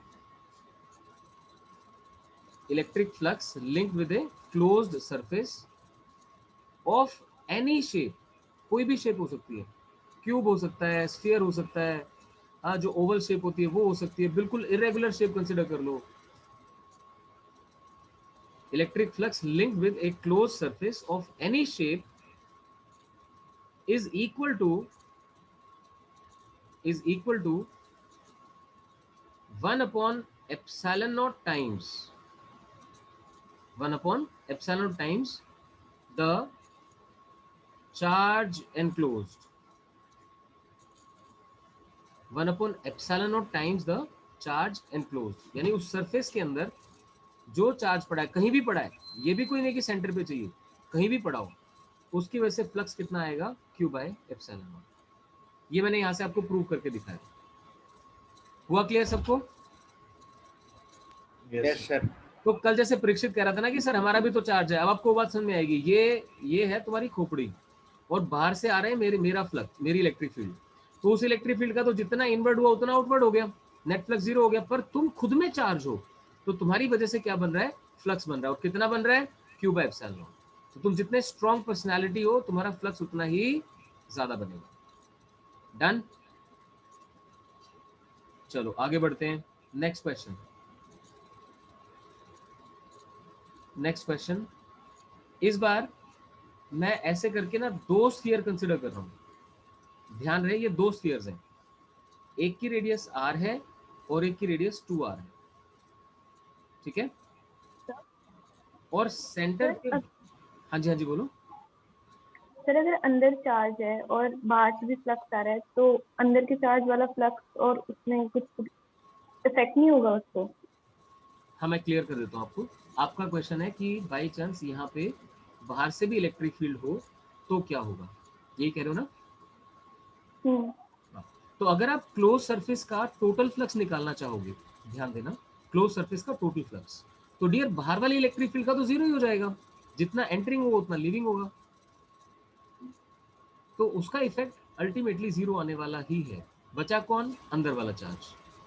electric flux linked with a closed surface of any shape, कोई भी शेप हो सकती है, क्यूब हो सकता है, स्फीयर हो सकता है, हाँ जो ओवल शेप होती है वो हो सकती है, बिल्कुल इरेगुलर शेप कंसिडर कर लो। Electric flux linked with a closed surface of any shape is equal to 1 upon epsilon naught times 1 upon epsilon naught times the charge enclosed, 1 upon epsilon naught times the charge enclosed, यानी उस surface के अंदर जो charge पड़ा है, कहीं भी पड़ा है, ये भी कोई नहीं कि सेंटर पे चाहिए, कहीं भी पड़ा हो, उसकी वजह से फ्लक्स कितना आएगा, Q by epsilon naught। ये मैंने यहां से आपको प्रूव करके दिखाया। हुआ क्लियर सबको? Yes sir. तो कल जैसे परीक्षित कह रहा था ना कि सर हमारा भी तो चार्ज है, अब आपको बात समझ में आएगी। ये है तुम्हारी खोपड़ी और बाहर से आ रहे हैं मेरा फ्लक्स, मेरी इलेक्ट्रिक फील्ड, तो उस इलेक्ट्रिक फील्ड का तो जितना इनवर्ड हुआ उतना आउटवर्ड हो गया, नेट फ्लक्स 0 हो गया। पर तुम खुद में चार्ज हो तो तुम्हारी वजह से क्या बन रहा है, फ्लक्स बन रहा है, और कितना बन रहा है, Q by epsilon naught। तो तुम जितने स्ट्रॉन्ग पर्सनैलिटी हो तुम्हारा फ्लक्स उतना ही ज्यादा बनेगा। डन, चलो आगे बढ़ते हैं। नेक्स्ट क्वेश्चन, इस बार मैं ऐसे करके ना 2 स्फीयर कंसिडर कर रहा हूं। ध्यान रहे ये 2 स्फीयर्स हैं, एक की रेडियस r है और एक की रेडियस 2r है, ठीक है। और सेंटर पे, हाँ जी बोलो सर अगर अंदर चार्ज है और बाहर से भी फ्लक्स आ रहा है तो अंदर के चार्ज वाला फ्लक्स और उसमें कुछ इफेक्ट नहीं होगा उसको? हाँ मैं क्लियर कर देता हूँ आपको। आपका क्वेश्चन है कि बाई चांस यहाँ पे बाहर से भी इलेक्ट्रिक फील्ड हो तो क्या होगा, यही कह रहे हो ना। तो अगर आप क्लोज सरफेस का टोटल फ्लक्स निकालना चाहोगे, ध्यान देना, क्लोज सरफेस का टोटल फ्लक्स, तो डियर बाहर वाली इलेक्ट्रिक फील्ड का तो 0 ही हो जाएगा, जितना एंटरिंग होगा उतना लीविंग होगा, तो उसका इफेक्ट अल्टीमेटली 0 आने वाला ही है। बचा कौन, अंदर वाला चार्ज,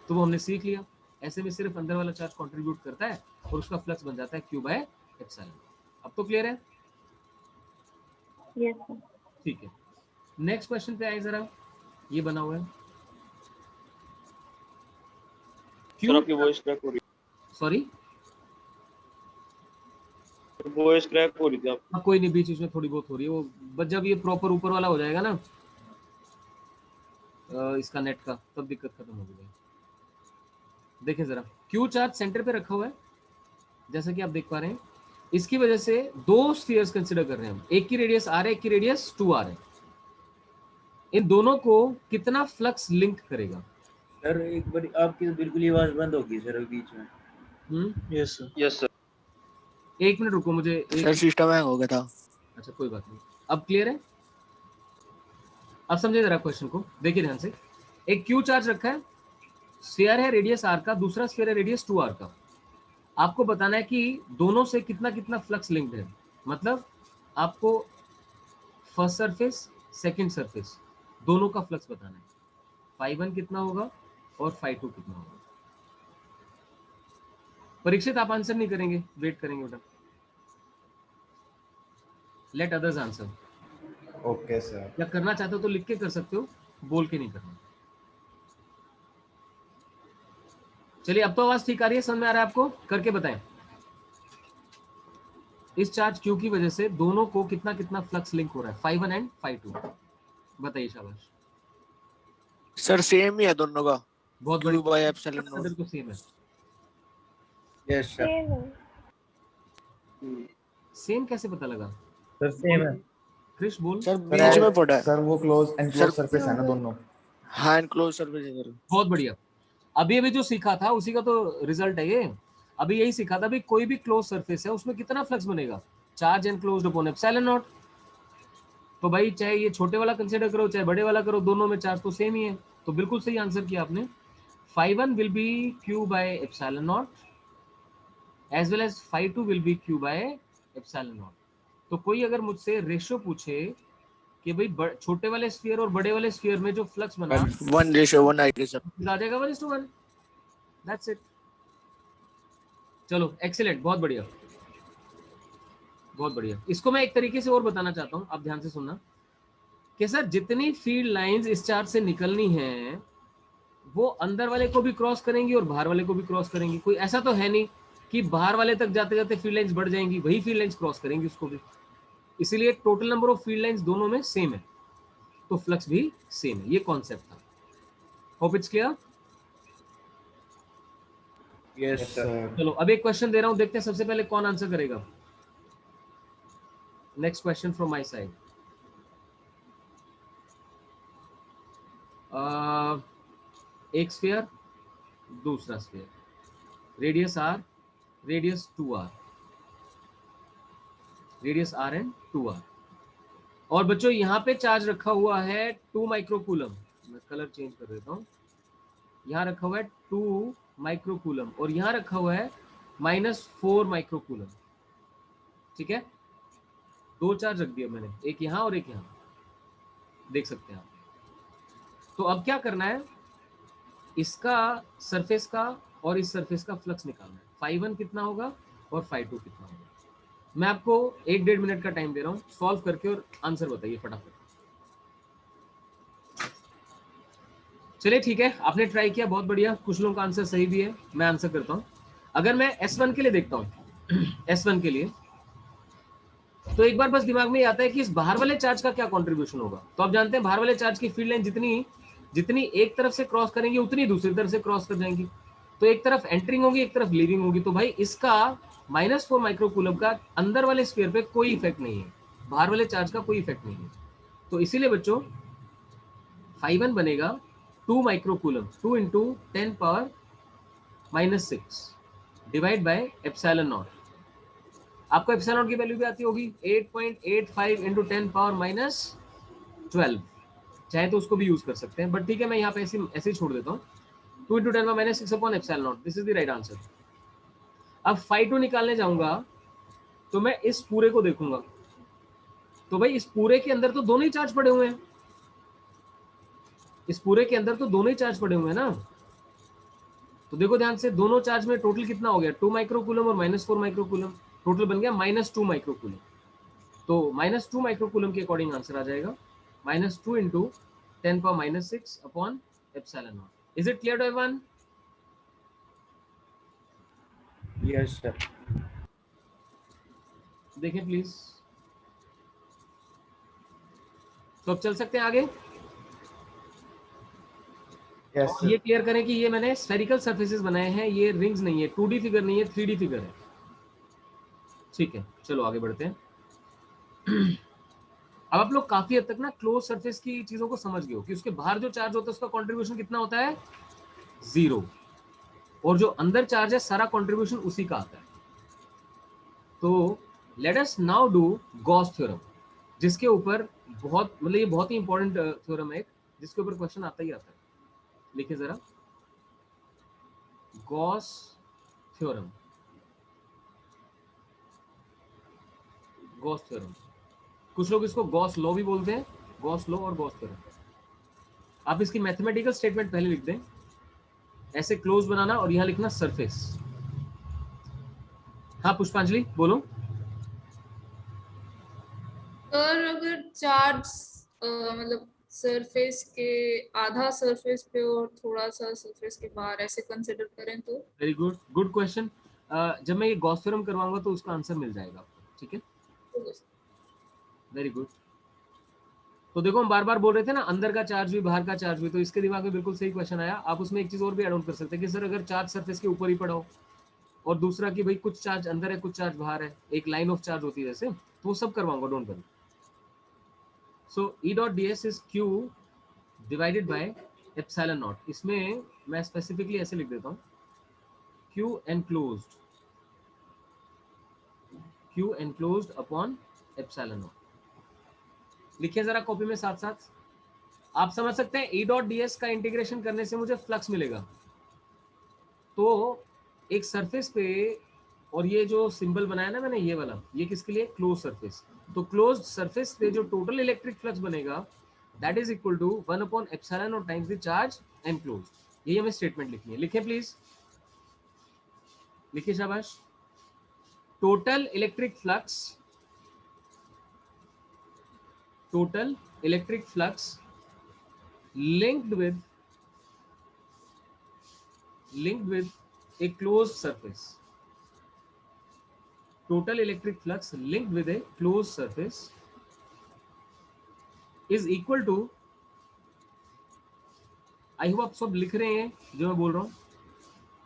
तो वो हमने सीख लिया। ऐसे में सिर्फ अंदर वाला चार्ज कंट्रीब्यूट करता है और उसका फ्लक्स बन जाता है Q by epsilon। अब तो क्लियर है? Yes sir. ठीक है, नेक्स्ट क्वेश्चन पे आए जरा। ये बना हुआ है, सर आपकी वॉइस क्रैक हो रही सॉरी है, वॉइस क्रैक हो रही थी आप। अब कोई नहीं, बीच में थोड़ी बहुत हो रही है वो, बस जब ये प्रॉपर ऊपर वाला हो जाएगा ना इसका नेट का, तब दिक्कत खत्म हो गई। देखिए जरा, Q चार्ज सेंटर पे रखा हुआ है जैसा कि आप देख पा रहे हैं, इसकी वजह से 2 स्फीयर्स कंसीडर कर रहे हैं हम, एक की रेडियस r है, एक की रेडियस 2r है। इन दोनों को कितना फ्लक्स लिंक करेगा? सर एक बार आपकी तो बिल्कुल ही आवाज बंद होगी सर बीच में। Yes sir. Yes sir. 1 minute रुको मुझे, सर सिस्टम हैंग हो गया था। अच्छा कोई बात नहीं, अब क्लियर है? अब समझे जरा क्वेश्चन को, देखिए ध्यान से। एक Q चार्ज रखा है, स्फीयर है रेडियस r का, दूसरा स्फीयर है रेडियस 2r का। आपको बताना है कि दोनों से कितना कितना फ्लक्स लिंक्ड है, मतलब आपको फर्स्ट सरफेस सेकंड सरफेस दोनों का फ्लक्स बताना है, φ1 कितना होगा और φ2 कितना होगा। परीक्षित आप आंसर नहीं करेंगे, वेट करेंगे बेटा, let others answer. Okay sir. या करना चाहते हो तो लिख के कर सकते हो, बोल के नहीं करना। चलिए अब तो आवाज ठीक आ रही है, समझ में आ रहा है आपको, करके बताएं। इस चार्ज Q की वजह से दोनों को कितना कितना फ्लक्स लिंक हो रहा है, φ1 एंड φ2, बताइए शाबाश। सर सेम ही है दोनों का, बहुत Q by epsilon बड़ी naught। तो सेम है। Yes sir. सेम है। सेम कैसे पता लगा? सर सेम है। क्रिश बोल। सर बीच में पड़ा है। सर वो क्लोज एंड क्लोज सरफेस है ना दोनों। हाँ एनक्लोज सरफेस है सर। बहुत बढ़िया। अभी अभी जो सीखा था उसी का तो रिजल्ट है ये। अभी यही सीखा था भाई, कोई भी क्लोज सरफेस है उसमें कितना फ्लक्स बनेगा, charge enclosed upon epsilon not. तो भाई चाहे ये छोटे वाला कंसीडर करो चाहे बड़े वाला करो, दोनों में चार्ज तो सेम ही है। तो बिल्कुल सही आंसर किया आपने। phi1 will be q by epsilon naught as well as phi2 will be q by epsilon naught। तो कोई अगर मुझसे रेशियो पूछे कि भाई छोटे वाले स्फीयर और बड़े वाले स्फीयर में जो फ्लक्स बना 1:1 आएगा सर। आ जाएगा 1:1। That's it. चलो एक्सीलेंट, बहुत बढ़िया बहुत बढ़िया। इसको मैं एक तरीके से और बताना चाहता हूँ, आप ध्यान से सुनना कि सर जितनी फील्ड लाइंस इस चार्ट से निकलनी है वो अंदर वाले को भी क्रॉस करेंगी और बाहर वाले को भी क्रॉस करेंगी। कोई ऐसा तो है नहीं कि बाहर वाले तक जाते जाते फील्ड लाइंस बढ़ जाएंगी, वही फील्ड लाइंस क्रॉस करेंगी उसको भी। इसीलिए total number of field lines दोनों में सेम है, तो फ्लक्स भी सेम है। ये कॉन्सेप्ट था। Hope it's clear. Yes sir. चलो अब एक क्वेश्चन दे रहा हूं, देखते हैं सबसे पहले कौन आंसर करेगा। Next question from my side. एक स्फीयर, दूसरा sphere, radius r, radius 2r, radius r and 2r। और बच्चों यहाँ पे चार्ज रखा हुआ है 2 माइक्रोकूलम। मैं कलर चेंज कर देता हूँ। यहाँ रखा हुआ है 2 माइक्रोकूलम और यहाँ रखा हुआ है -4 माइक्रोकूलम। ठीक है, दो चार्ज रख दिया मैंने, एक यहाँ और एक यहाँ, देख सकते हैं आप। तो अब क्या करना है, इसका सरफेस का और इस सरफेस का फ्लक्स निकालना है। phi1 कितना होगा और phi2 कितना होगा। मैं आपको 1-1.5 मिनट का टाइम दे रहा हूँ, सॉल्व करके और आंसर बताइए फटाफट। चलिए ठीक है, आपने ट्राई किया, बहुत बढ़िया। कुछ लोगों का आंसर सही भी है। मैं आंसर करता हूँ। अगर मैं S1 के लिए देखता हूँ S1 के लिए, तो एक बार बस दिमाग में आता है कि इस बाहर वाले चार्ज का क्या कंट्रीब्यूशन होगा। तो आप जानते हैं बाहर वाले चार्ज की फील्ड लाइन जितनी एक तरफ से क्रॉस करेंगे उतनी दूसरी तरफ से क्रॉस कर जाएंगी। तो एक तरफ एंटरिंग होगी एक तरफ लीविंग होगी। तो भाई इसका -4 माइक्रोकूलम का अंदर वाले स्फीयर पे कोई इफेक्ट नहीं है, बाहर वाले चार्ज का कोई इफेक्ट नहीं है। तो इसीलिए बच्चों phi1 बनेगा 2 microcoulomb, 2 × 10⁻⁻6 divide by epsilon not. आपको एप्सिलॉन की वैल्यू भी आती होगी 8.85 × 10⁻12। चाहे तो उसको भी यूज कर सकते हैं, बट ठीक है मैं यहाँ पे ऐसे ही छोड़ देता हूँ। 2 × 10⁻6 upon epsilon not, this is the right answer. अब phi2 निकालने जाऊंगा तो मैं इस पूरे को देखूंगा, तो भाई इस पूरे के अंदर तो दोनों ही चार्ज पड़े हुए हैं, इस पूरे के अंदर तो दोनों ही चार्ज पड़े हुए हैं ना। तो देखो ध्यान से, दोनों चार्ज में टोटल कितना हो गया, 2 माइक्रोकूलम और -4 माइक्रोकूलम, टोटल बन गया -2 माइक्रोकूलम। तो -2 माइक्रोकूलम के अकॉर्डिंग आंसर आ जाएगा -2 × 10⁻6 upon epsilon not. Is it clear to everyone? Yes sir. देखें प्लीज। तो अब चल सकते हैं आगे। यस ये क्लियर करें कि ये मैंने स्फेरिकल सरफेसेस बनाए हैं, ये रिंग्स नहीं है, 2D फिगर नहीं है, 3D फिगर है। ठीक है, चलो आगे बढ़ते हैं। अब आप लोग काफी हद तक ना क्लोज सरफेस की चीजों को समझ गए हो कि उसके बाहर जो चार्ज होता है उसका कंट्रीब्यूशन कितना होता है, 0, और जो अंदर चार्ज है सारा कंट्रीब्यूशन उसी का आता है। तो let us now do Gauss theorem, जिसके ऊपर बहुत मतलब ये बहुत ही इंपॉर्टेंट थ्योरम है, जिसके ऊपर क्वेश्चन आता ही आता है। लिखिए जरा, गॉस थ्योरम। गॉस थ्योरम, कुछ लोग इसको गॉस लॉ भी बोलते हैं, गॉस लॉ और गॉस थ्योरम। आप इसकी मैथमेटिकल स्टेटमेंट पहले लिख दें, ऐसे क्लोज बनाना और यहां लिखना सरफेस। हाँ पुष्पांजलि बोलो। और अगर चार्ज मतलब सरफेस के आधा सरफेस पे और थोड़ा सा सरफेस के बाहर ऐसे कंसिडर करें तो। Very good, good question. जब मैं ये गॉस थ्योरम करवाऊंगा तो उसका आंसर मिल जाएगा आपको, ठीक है। Very good. तो देखो हम बार बार बोल रहे थे ना, अंदर का चार्ज भी बाहर का चार्ज भी, तो इसके दिमाग में बिल्कुल सही क्वेश्चन आया। आप उसमें एक चीज और भी ऐड ऑन कर सकते हैं कि सर अगर चार्ज सरफेस के ऊपर ही पड़ा हो और दूसरा कि भाई कुछ चार्ज अंदर है कुछ चार्ज बाहर है, एक लाइन ऑफ चार्ज होती है जैसे, तो वो सब करवाऊंगा, don't worry. So E dot ds is Q divided by epsilon not. इसमें मैं स्पेसिफिकली ऐसे लिख देता हूँ, Q enclosed upon epsilon not. लिखिए जरा कॉपी में साथ साथ। आप समझ सकते हैं E डॉट ds का इंटीग्रेशन करने से मुझे फ्लक्स मिलेगा। तो एक सरफेस पे, और ये जो सिंबल बनाया ना मैंने ये वाला, ये किसके लिए, क्लोज सरफेस। तो क्लोज्ड सरफेस पे जो टोटल इलेक्ट्रिक फ्लक्स बनेगा that is equal to 1 upon epsilon not times the charge enclosed. यही हमें स्टेटमेंट लिखनी है। लिखिए प्लीज, लिखिए शाबाश। Total electric flux linked with a closed surface. Total electric flux linked with a closed surface is equal to, I hope आप सब लिख रहे हैं जो मैं बोल रहा हूं,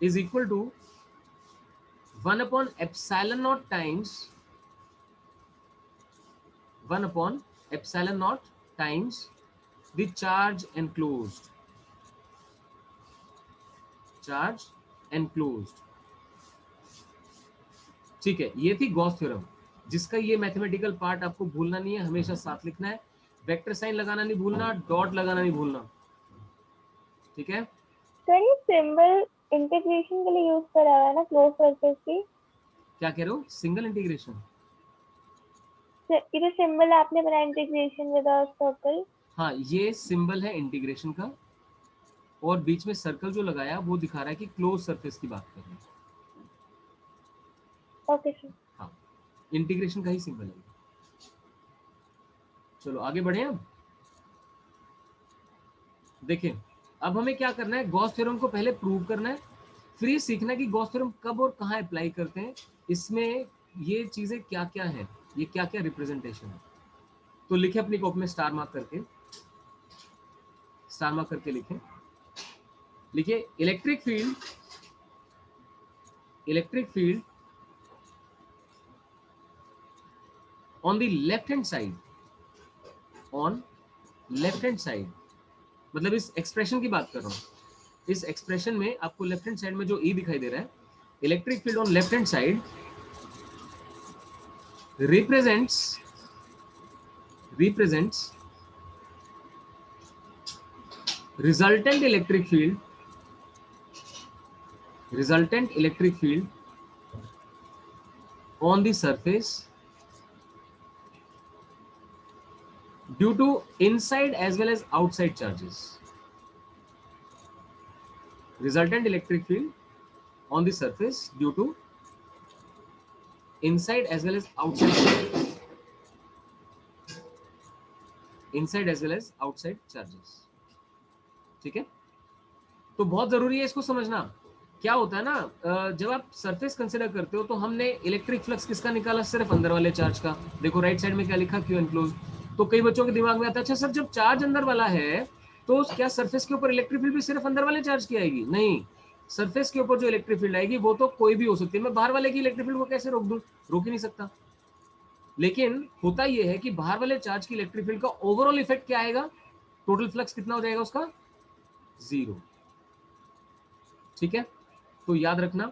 is equal to 1 upon epsilon naught times 1 upon epsilon naught times the charge enclosed. ठीक है, ये थी गॉस थ्योरम, जिसका ये मैथमेटिकल पार्ट आपको भूलना नहीं है, हमेशा साथ लिखना है। वेक्टर साइन लगाना नहीं भूलना, डॉट लगाना नहीं भूलना, ठीक है। सर ये सिंबल इंटीग्रेशन के लिए यूज करा हुआ है ना क्लोज सरफेस की? क्या कह रहे हो, सिंगल इंटीग्रेशन? ये जो सिंबल आपने बनाया इंटीग्रेशन विद अ सर्कल, हाँ, ये सिंबल है इंटीग्रेशन का, और बीच में सर्कल जो लगाया वो दिखा रहा है कि क्लोज सरफेस की बात कर रहे हैं। Okay sir. हाँ, इंटीग्रेशन का ही सिंबल है। चलो आगे बढ़े। अब देखिए, अब हमें क्या करना है, गॉस थ्योरम को पहले प्रूव करना है, फिर ये सीखना है कि गॉस थ्योरम कब और कहाँ अप्लाई करते हैं, इसमें ये चीजें क्या क्या है, ये क्या क्या रिप्रेजेंटेशन है। तो लिखे अपनी कॉपी में स्टार मार्क करके लिखें। लिखिए electric field on the left hand side, मतलब इस एक्सप्रेशन की बात कर रहा हूं। इस एक्सप्रेशन में आपको लेफ्ट हैंड साइड में जो E दिखाई दे रहा है, electric field on left hand side represents resultant electric field on the surface due to inside as well as outside charges. Resultant electric field on the surface due to inside as well as outside charges. Inside as well as outside charges. ठीक है, तो बहुत जरूरी है इसको समझना। क्या होता है ना, जब आप सरफेस कंसीडर करते हो तो हमने इलेक्ट्रिक फ्लक्स किसका निकाला, सिर्फ अंदर वाले चार्ज का। देखो राइट साइड में क्या लिखा, क्यू एनक्लोज। तो कई बच्चों के दिमाग में आता है, अच्छा सर जब चार्ज अंदर वाला है तो क्या सरफेस के ऊपर इलेक्ट्रिक फील्ड भी सिर्फ अंदर वाले चार्ज की आएगी? नहीं, सरफेस के ऊपर जो इलेक्ट्रिक फील्ड आएगी वो तो कोई भी हो सकती है। मैं बाहर वाले की इलेक्ट्रिक फील्ड को कैसे रोक दूं, रोक ही नहीं सकता। लेकिन होता यह है कि बाहर वाले चार्ज की इलेक्ट्रिक फील्ड का ओवरऑल इफेक्ट क्या आएगा, टोटल फ्लक्स कितना हो जाएगा उसका, 0। ठीक है, तो याद रखना,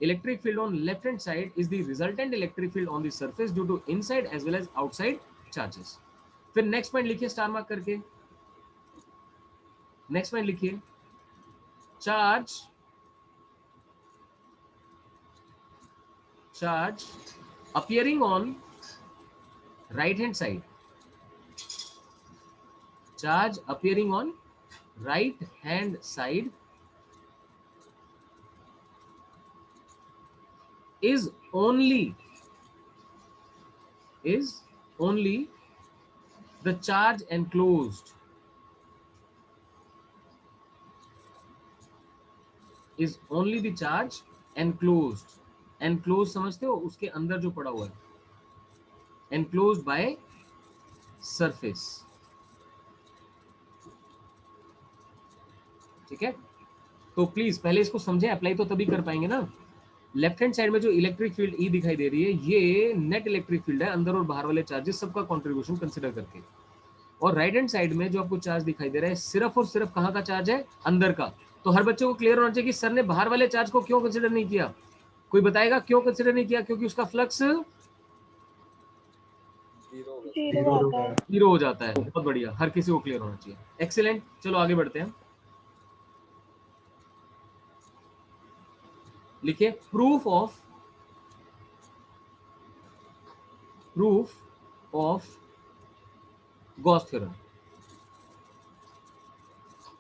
electric field on left hand side is the resultant electric field on the surface due to inside as well as outside charges. फिर नेक्स्ट पॉइंट लिखिए स्टार मार्क करके। नेक्स्ट पॉइंट लिखिए, charge appearing on right hand side, charge appearing on right hand side is only the charge enclosed, is only the charge enclosed. enclosed समझते हो, उसके अंदर जो पड़ा हुआ है, enclosed by surface। ठीक है, तो प्लीज पहले इसको समझे, अप्लाई तो तभी कर पाएंगे ना। लेफ्ट हैंड साइड में जो इलेक्ट्रिक फील्ड ई दिखाई दे रही है, ये नेट इलेक्ट्रिक फील्ड है, अंदर और बाहर वाले चार्जेस सबका कंट्रीब्यूशन कंसिडर करके। और राइट हैंड साइड में जो आपको चार्ज दिखाई दे रहा है, सिर्फ और सिर्फ कहाँ का चार्ज है, अंदर का। तो हर बच्चे को क्लियर होना चाहिए कि सर ने बाहर वाले चार्ज को क्यों कंसिडर नहीं किया। कोई बताएगा क्यों कंसिडर नहीं किया? क्योंकि उसका फ्लक्स जीरो हो जाता है। बहुत बढ़िया, हर किसी को क्लियर होना चाहिए। एक्सीलेंट, चलो आगे बढ़ते हैं। लिखिए proof of Gauss theorem.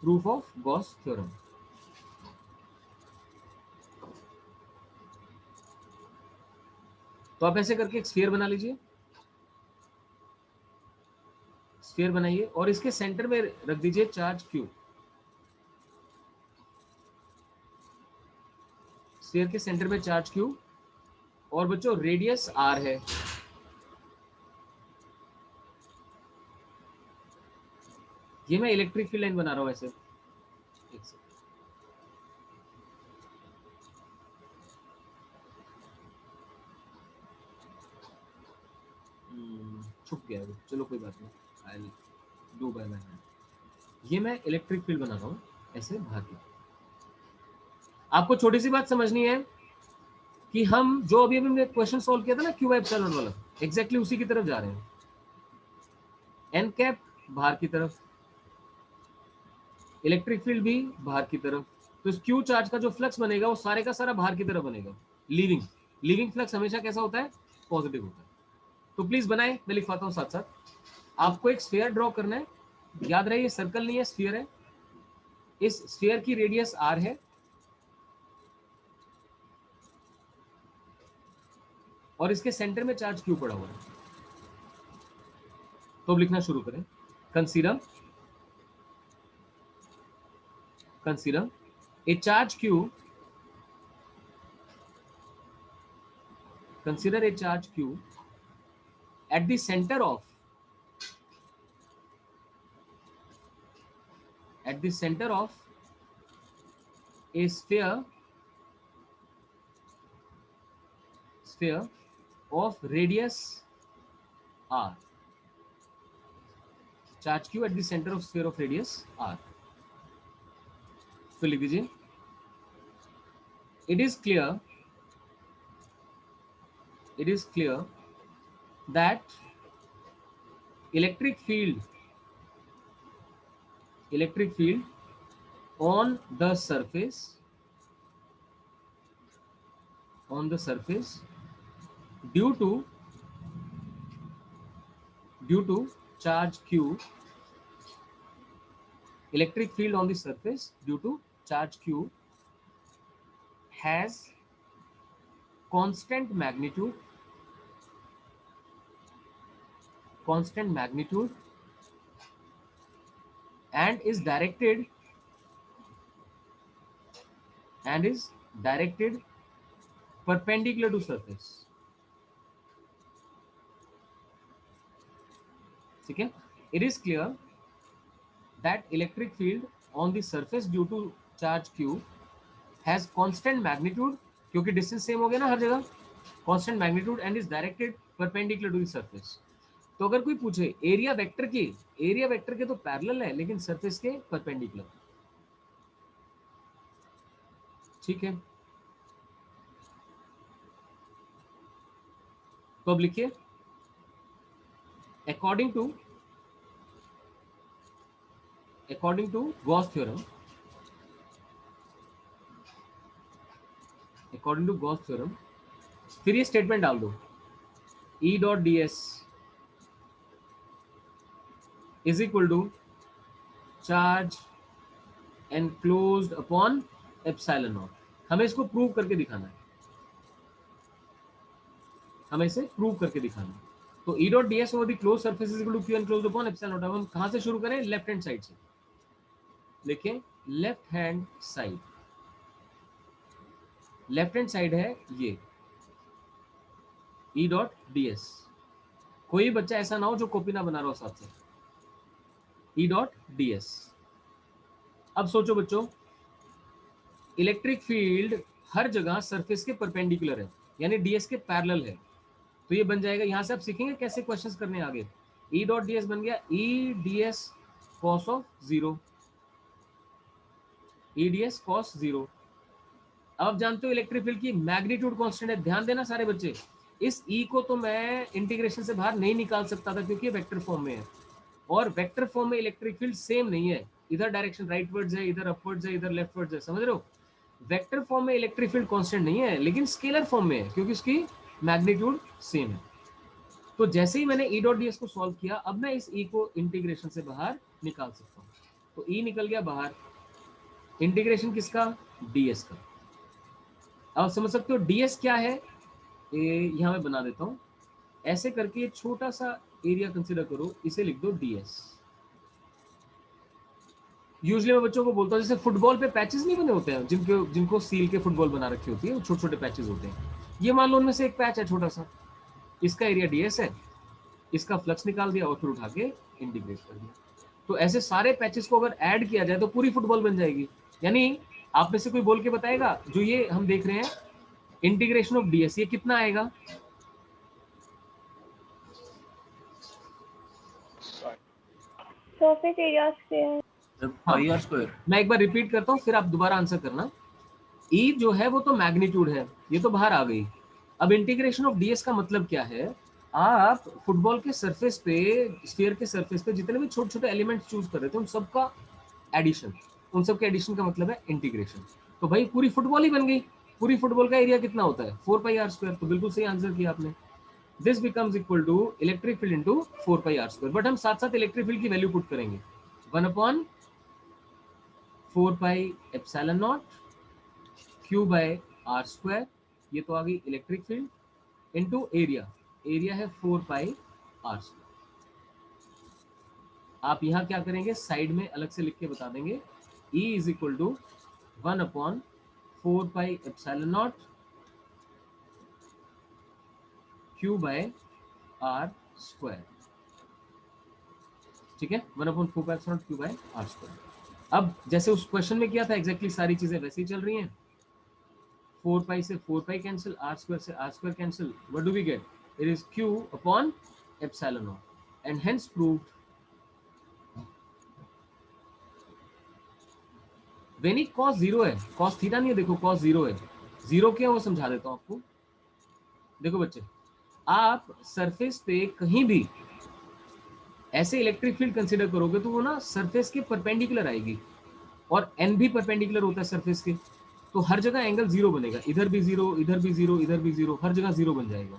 Proof of Gauss theorem. तो आप ऐसे करके एक स्फीयर बना लीजिए। स्फीयर बनाइए और इसके सेंटर में रख दीजिए चार्ज Q। स्फीयर के सेंटर में चार्ज Q और बच्चों रेडियस R है। ये मैं इलेक्ट्रिक फील्ड लाइन बना रहा हूं ऐसे। एक सेकंड। छुप गया वो, चलो कोई बात नहीं, I do by my hand. ये मैं इलेक्ट्रिक फील्ड बना रहा हूं ऐसे बाहर की। आपको छोटी सी बात समझनी है कि हम जो अभी हमने क्वेश्चन सॉल्व किया था ना क्यू एप्सिलॉन वाला, एग्जैक्टली उसी की तरफ जा रहे हैं। एन कैप बाहर की तरफ, इलेक्ट्रिक फील्ड भी बाहर की तरफ। तो इस क्यू चार्ज का जो फ्लक्स बनेगा वो सारे का सारा बाहर की तरफ बनेगा। लीविंग फ्लक्स हमेशा कैसा होता है? पॉजिटिव होता है। तो प्लीज बनाए, मैं लिखवाता हूं साथ साथ। आपको एक स्फीयर ड्रॉ करना है। याद रहे ये सर्कल नहीं है, स्फीयर है। इस स्फीयर की रेडियस R है और इसके सेंटर में चार्ज Q पड़ा हुआ है। तो अब लिखना शुरू करें। Consider a charge Q, consider a charge Q at the center of a sphere of radius R. Charge Q at the center of sphere of radius R. तो लिख दीजिए, it is clear that electric field on the surface due to charge Q, electric field on the surface due to charge Q has constant magnitude and is directed perpendicular to surface. ठीक है? It is clear that electric field on the surface due to charge Q has constant magnitude, क्योंकि distance same हो गया ना हर जगह, constant magnitude and is directed perpendicular to the surface. तो अगर कोई पूछे एरिया वेक्टर के तो पैरेलल है लेकिन सरफेस के परपेंडिकुलर। ठीक है, तो अब लिखिए अकॉर्डिंग टू गॉस थ्योरम, फिर ये स्टेटमेंट डाल दो, E dot d s is equal to charge enclosed upon epsilon not. हमें इसको प्रूव करके दिखाना है, तो E dot d s over the close surface is equal to Q enclosed upon epsilon not. हम कहां से शुरू करें? लेफ्ट हैंड साइड से। लिखें लेफ्ट हैंड साइड है ये E डॉट डी एस। कोई बच्चा ऐसा ना हो जो कॉपी ना बना रहा हो साथ से। E dot d S. अब सोचो बच्चों, इलेक्ट्रिक फील्ड हर जगह सरफेस के परपेंडिकुलर है, यानी ds के पैरेलल है। तो ये बन जाएगा, यहाँ से आप सीखेंगे कैसे क्वेश्चंस करने आगे। E डॉट ds बन गया E ds cos of 0, E ds cos 0। अब आप जानते हो इलेक्ट्रिक फील्ड की मैग्नीट्यूड कांस्टेंट है। ध्यान देना सारे बच्चे, इस E को तो मैं इंटीग्रेशन से बाहर नहीं निकाल सकता था क्योंकि ये वेक्टर फॉर्म में है, और वेक्टर फॉर्म में इलेक्ट्रिक फील्ड सेम नहीं है, इधर डायरेक्शन राइटवर्ड्स है, इधर अपवर्ड्स है, इधर लेफ्टवर्ड्स है, समझ रहे हो। वेक्टर फॉर्म में इलेक्ट्रिक फील्ड कांस्टेंट नहीं है, लेकिन स्केलर फॉर्म में है क्योंकि उसकी मैग्नीट्यूड सेम है। तो जैसे ही मैंने E डॉट ds को सॉल्व किया, अब मैं इस E को इंटीग्रेशन से बाहर निकाल सकता हूँ। तो E निकल गया बाहर, इंटीग्रेशन किसका, ds का। अब समझ सकते हो ds क्या है, यहाँ मैं बना देता हूँ ऐसे करके, छोटा सा एरिया कंसिडर करो, इसे लिख दो ds। यूजुअली मैं बच्चों को बोलता हूँ, जैसे फुटबॉल पे पैचेस नहीं बने होते हैं, जिनको सील के फुटबॉल बना रखी होती है, छोटे छोटे पैचेस होते हैं। ये मान लो उनमें से एक पैच है छोटा सा, इसका एरिया ds है, इसका फ्लक्स निकाल दिया और फिर उठा के इंटीग्रेट कर दिया। तो ऐसे सारे पैचेस को अगर ऐड किया जाए तो पूरी फुटबॉल बन जाएगी। यानी आप में से कोई बोल के बताएगा, जो ये हम देख रहे हैं इंटीग्रेशन ऑफ ds, ये कितना आएगा? Surface area square. Pi r square. मैं एक बार रिपीट करता हूँ, फिर आप दोबारा आंसर करना। E जो है वो तो मैग्नीट्यूड है, ये तो बाहर आ गई। अब इंटीग्रेशन ऑफ ds का मतलब क्या है, आप फुटबॉल के सरफेस पे, स्फीयर के सरफेस पे जितने भी छोटे छोटे एलिमेंट्स चूज कर रहे थे, उन सबका एडिशन, उन सबके एडिशन का मतलब है इंटीग्रेशन। तो भाई पूरी फुटबॉल ही बन गई। पूरी फुटबॉल का एरिया कितना होता है, 4 पाई आर स्क्वायर। तो बिल्कुल सही आंसर किया आपने। This becomes equal to electric field into 4 pi r square. But हम साथ साथ इलेक्ट्रिक फील्ड की वैल्यू पुट करेंगे, 1/4 pi epsilon not Q by r square, ये तो आ गई electric field, into area, area है 4 पाई आर स्क्वायर। आप यहाँ क्या करेंगे, साइड में अलग से लिख के बता देंगे, E is equal to 1/4 pi epsilon not Q by r square. ठीक है, 1/4 pi epsilon not Q by r square. अब जैसे उस क्वेश्चन में किया था एग्जैक्टली सारी चीजें वैसे ही चल रही हैं। 4 पाई से 4 पाई कैंसिल, आर स्क्वायर से r square cancel, what do we get, it is Q upon epsilon nought and hence proved. Veni cos 0 है, cos थीटा नहीं है, देखो cos 0 है। 0 क्या है वो समझा देता हूं आपको। देखो बच्चे, आप सरफेस पे कहीं भी ऐसे इलेक्ट्रिक फील्ड कंसीडर करोगे तो वो ना सरफेस के परपेंडिकुलर आएगी, और n भी परपेंडिकुलर होता है सरफेस के, तो हर जगह एंगल 0 बनेगा, इधर भी 0, इधर भी 0, इधर भी 0, हर जगह 0 बन जाएगा।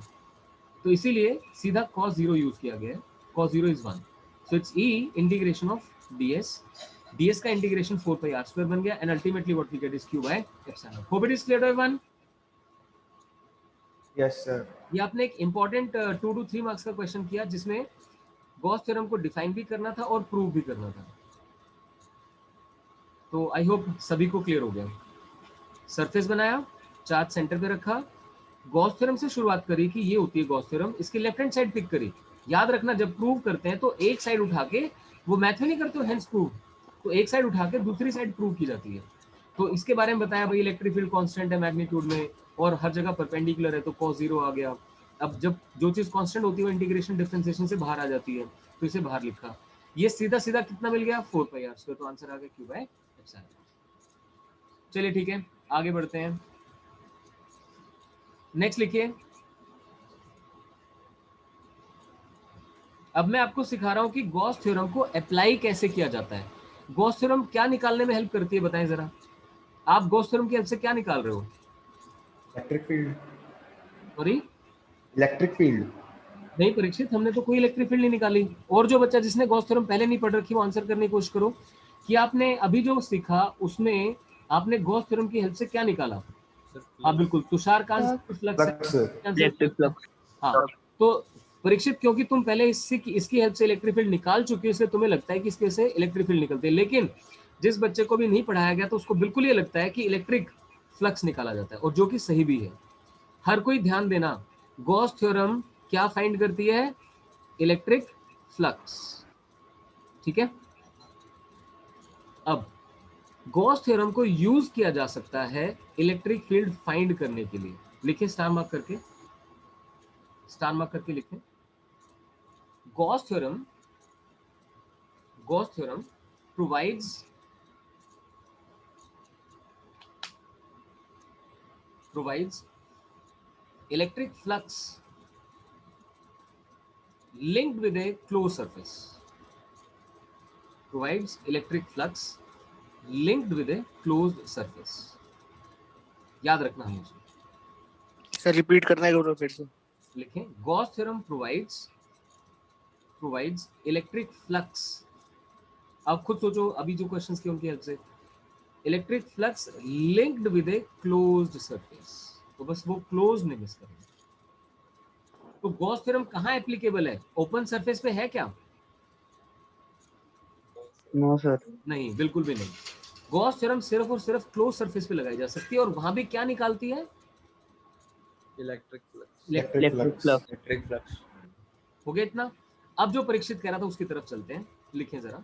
तो इसीलिए सीधा cos 0 यूज किया गया है। cos 0 इज 1, so it's E integration of ds। ds का इंटीग्रेशन 4 पाई r स्क्वायर बन गया, and ultimately what we get is Q by epsilon. Hope it is clear everyone. Yes sir. ये आपने एक इंपॉर्टेंट 2 to 3 मार्क्स का question किया, जिसमें Gauss theorem को डिफाइन भी करना था और प्रूव भी करना था। तो आई होप सभी को क्लियर हो गया। सरफेस बनाया, चार्ज सेंटर पे रखा, गॉस थ्योरम से शुरुआत करी कि ये होती है गॉस थ्योरम, इसकी लेफ्ट हैंड साइड पिक करी। याद रखना, जब प्रूव करते हैं तो एक साइड उठा के, वो मैथ में नहीं करते हो हेंस प्रूव, तो एक साइड उठा के दूसरी साइड प्रूव की जाती है। तो इसके बारे में बताया, भाई इलेक्ट्रिक फील्ड कांस्टेंट है मैग्नीट्यूड में और हर जगह परपेंडिकुलर है, तो cos 0 आ गया। अब जब जो चीज कांस्टेंट होती है वो इंटीग्रेशन डिफरेंशिएशन से बाहर आ जाती है, तो इसे बाहर लिखा। ये सीधा सीधा कितना मिल गया, 4 पाई आर स्क्वायर। तो आंसर आ गया Q बाय एप्सिलॉन। चलिए ठीक है, आगे बढ़ते हैं। नेक्स्ट लिखिए। अब मैं आपको सिखा रहा हूं कि गॉस थ्योरम को अप्लाई कैसे किया जाता है। गॉस थ्योरम क्या निकालने में हेल्प करती है, बताएं जरा। आप गॉस थ्योरम की हेल्प से क्या निकाल रहे हो? Electric field. Sorry, electric field नहीं परीक्षित, हमने तो कोई इलेक्ट्रिक फील्ड नहीं निकाली। और जो बच्चा जिसने गॉस थ्योरम पहले नहीं पढ़ रखी, वो आंसर करने की कोशिश करो कि आपने अभी जो सीखा उसमें आपने गॉस थ्योरम की हेल्प से क्या निकाला। हाँ बिल्कुल, तुषार का फ्लक्स। Electric flux. हाँ, तो परीक्षित क्योंकि तुम पहले इसकी हेल्प से इलेक्ट्रिक फील्ड निकाल चुके हो, इसलिए तुम्हें लगता है कि इसके से इलेक्ट्रिक फील्ड निकलते हैं। लेकिन जिस बच्चे को भी नहीं पढ़ाया गया तो उसको बिल्कुल ये लगता है कि इलेक्ट्रिक फ्लक्स निकाला जाता है, और जो कि सही भी है। हर कोई ध्यान देना, गॉस थ्योरम क्या फाइंड करती है, इलेक्ट्रिक फ्लक्स। ठीक है, अब गॉस थ्योरम को यूज किया जा सकता है इलेक्ट्रिक फील्ड फाइंड करने के लिए। लिखें स्टार मार्क करके, स्टार मार्क करके लिखें। Gauss theorem provides electric flux linked with a closed surface. Provides electric flux linked with a closed surface. याद रखना हमेशा। सर रिपीट करना है फिर से। लिखें Gauss theorem provides electric flux। अब खुद सोचो अभी जो क्वेश्चंस किए उनकी हेल्प से, electric flux linked with a closed surface, तो बस वो क्लोज नहीं मिस करेंगे। तो गॉस थ्योरम कहाँ एप्लीकेबल है? ओपन सरफेस पे है क्या? No sir. नहीं, बिल्कुल भी नहीं। गॉस थ्योरम सिर्फ और सिर्फ क्लोज सरफेस पे लगाई जा सकती है, और वहां भी क्या निकालती है? Electric flux. Electric flux. हो गया इतना। अब जो परीक्षित कह रहा था उसकी तरफ चलते हैं। लिखें जरा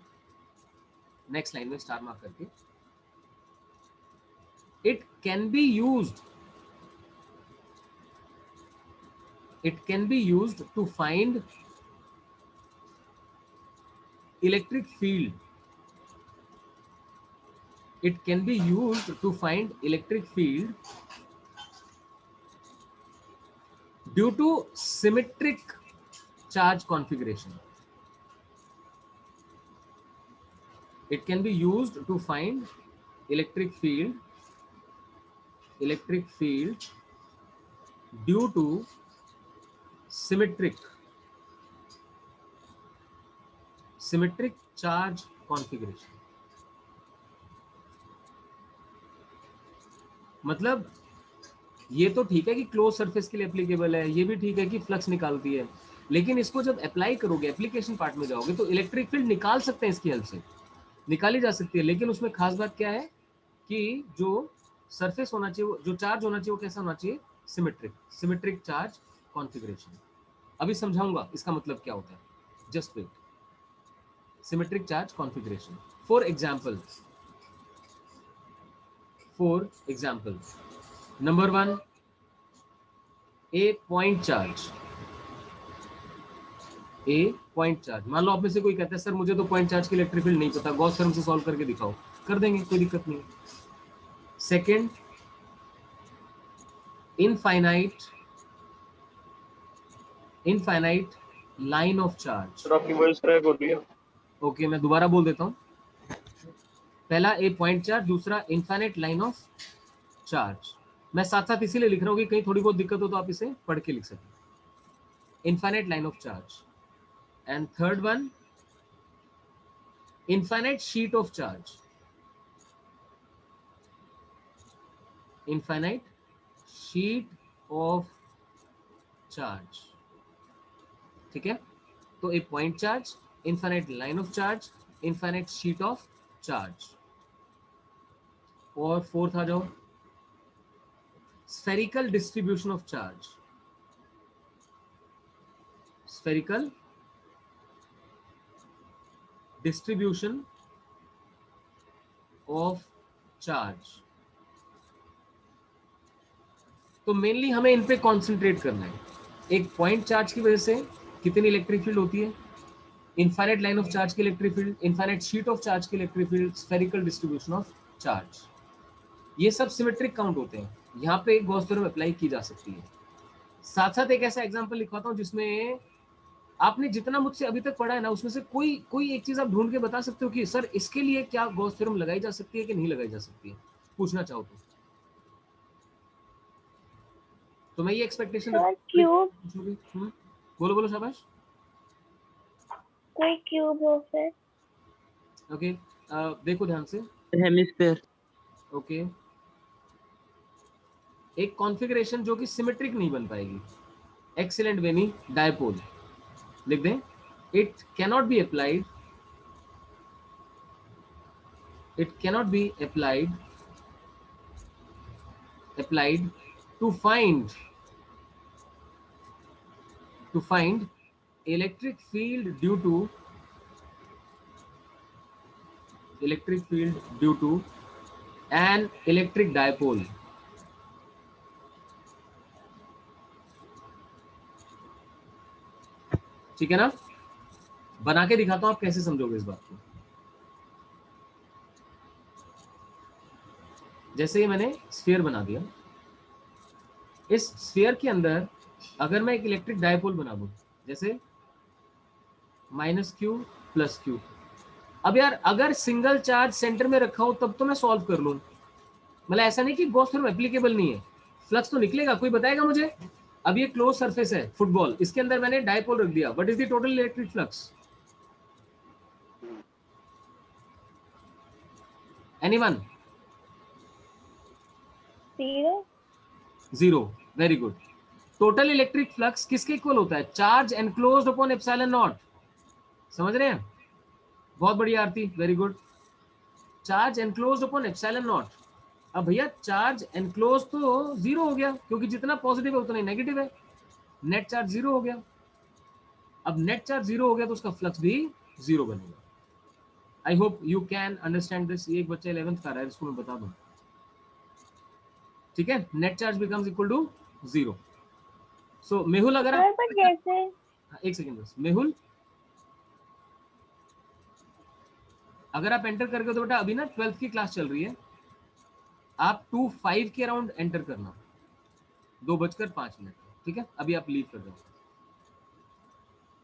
नेक्स्ट लाइन में स्टार मार्क करके, it can be used to find electric field. It can be used to find electric field due to symmetric charge configuration. It can be used to find electric field due to symmetric charge configuration. मतलब ये तो ठीक है कि close surface के लिए applicable है, ये भी ठीक है कि फ्लक्स निकालती है, लेकिन इसको जब अप्लाई करोगे, एप्लीकेशन पार्ट में जाओगे, तो इलेक्ट्रिक फील्ड निकाल सकते हैं, इसकी हेल्प से निकाली जा सकती है। लेकिन उसमें खास बात क्या है कि जो सरफेस होना चाहिए, जो चार्ज होना चाहिए, वो कैसा होना चाहिए? Symmetric charge configuration. अभी समझाऊंगा इसका मतलब क्या होता है, just wait. Symmetric charge configuration, for example number 1, a point charge. मान लो आप में से कोई कहता है सर मुझे तो पॉइंट चार्ज की इलेक्ट्रिक फील्ड नहीं पता, गॉस थ्योरम से सॉल्व करके दिखाओ। कर देंगे, कोई दिक्कत नहीं। Second, infinite line of charge. Sir आपकी वॉइस क्रैक हो रही है। ओके, मैं दोबारा बोल देता हूँ। पहला ए पॉइंट चार्ज, दूसरा इनफाइनाइट लाइन ऑफ चार्ज। मैं साथ साथ इसीलिए लिख रहा हूँ कि कहीं थोड़ी बहुत दिक्कत हो तो आप इसे पढ़ के लिख सकें। Infinite line of charge. And third one, infinite sheet of charge. Infinite sheet of charge. ठीक है, तो एक point charge, infinite line of charge, infinite sheet of charge. और फोर्थ आ जाओ, spherical distribution of charge. Spherical distribution of charge. तो mainly हमें इन पे concentrate करना है। एक पॉइंट चार्ज की वजह से कितनी इलेक्ट्रिक फील्ड होती है, इनफाइनाइट लाइन ऑफ चार्ज की electric field, infinite sheet of charge की electric field, spherical distribution of charge, ये सब सिमेट्रिक काउंट होते हैं। यहाँ पे गॉस थ्योरम अप्लाई की जा सकती है। साथ साथ एक ऐसा एग्जांपल लिखवाता हूँ जिसमें आपने जितना मुझसे अभी तक पढ़ा है ना, उसमें से कोई एक चीज आप ढूंढ के बता सकते हो कि सर इसके लिए क्या गॉस थ्योरम लगाई जा सकती है कि नहीं लगाई जा सकती है, पूछना चाहो तो मैं ये एक्सपेक्टेशन बोलो शाबाश। कोई क्यूब हो फिर। ओके, देखो ध्यान से। हेमिस्फीयर। ओके, एक कॉन्फ़िगरेशन जो कि सिमेट्रिक नहीं बन पाएगी, एक्सीलेंट वेनी डायपोल लिख दें। It cannot be applied to find electric field due to N electric dipole. ठीक है ना, बना के दिखाता हूं आप कैसे समझोगे इस बात को। जैसे ही मैंने स्फीयर बना दिया, इस स्फीयर के अंदर अगर मैं एक इलेक्ट्रिक डायपोल बना दूं, जैसे -q + q, अब यार अगर सिंगल चार्ज सेंटर में रखा हो तब तो मैं सॉल्व कर लूं, मतलब ऐसा नहीं कि गॉस थ्योरम एप्लीकेबल नहीं है, फ्लक्स तो निकलेगा, कोई बताएगा मुझे। अब ये क्लोज सरफेस है फुटबॉल, इसके अंदर मैंने डायपोल रख दिया, what is the total electric flux? Anyone? 0। Very good. Total electric flux किसके इक्वल होता है? Charge enclosed upon epsilon nought. समझ रहे हैं? बहुत बढ़िया Aarti, very good. Charge enclosed upon epsilon nought. अब भैया चार्ज एनक्लोज तो 0 हो गया, क्योंकि जितना पॉजिटिव है उतना ही नेगेटिव है, नेट चार्ज 0 हो गया। अब नेट चार्ज 0 हो गया तो उसका फ्लक्स भी 0 बनेगा। I hope you can understand this. एक बच्चा 11th का रहा है, इसको मैं बता दूं, ठीक है। Net charge becomes equal to 0। सो मेहुल, अगर सर पर जैसे एक सेकंड बस, मेहुल अगर आप एंटर करके तो बेटा अभी ना 12th की क्लास चल रही है, आप 2:05 के अराउंड एंटर करना, 2:05, ठीक है। अभी आप लीव कर दो।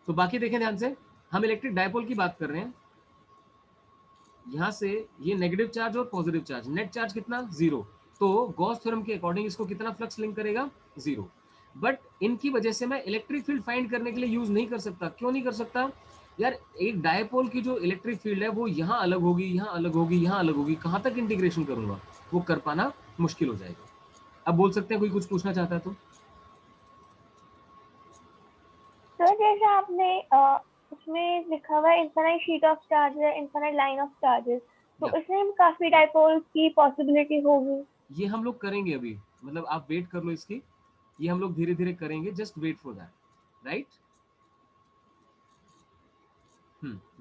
तो बाकी देखें ध्यान से, हम इलेक्ट्रिक डायपोल की बात कर रहे हैं। यहां से ये नेगेटिव चार्ज और पॉजिटिव चार्ज, नेट चार्ज कितना? 0। तो गॉस थ्योरम के अकॉर्डिंग इसको कितना फ्लक्स लिंक करेगा? 0। बट इनकी वजह से मैं इलेक्ट्रिक फील्ड फाइंड करने के लिए यूज नहीं कर सकता। क्यों नहीं कर सकता यार? एक डायपोल की जो इलेक्ट्रिक फील्ड है वो यहाँ अलग होगी, यहाँ अलग होगी, यहाँ अलग होगी, कहाँ तक इंटीग्रेशन करूंगा? वो कर पाना मुश्किल हो जाएगा। अब बोल सकते हैं कोई कुछ पूछना चाहता है तो। सर जैसे आपने उसमें लिखा हुआ है infinite sheet of charges, infinite line of charges, तो Yeah. इसमें काफी डायपोल्स की पॉसिबिलिटी होगी। ये हम लोग करेंगे अभी, मतलब आप वेट कर लो इसकी, ये हम लोग धीरे धीरे करेंगे, just wait for that, right?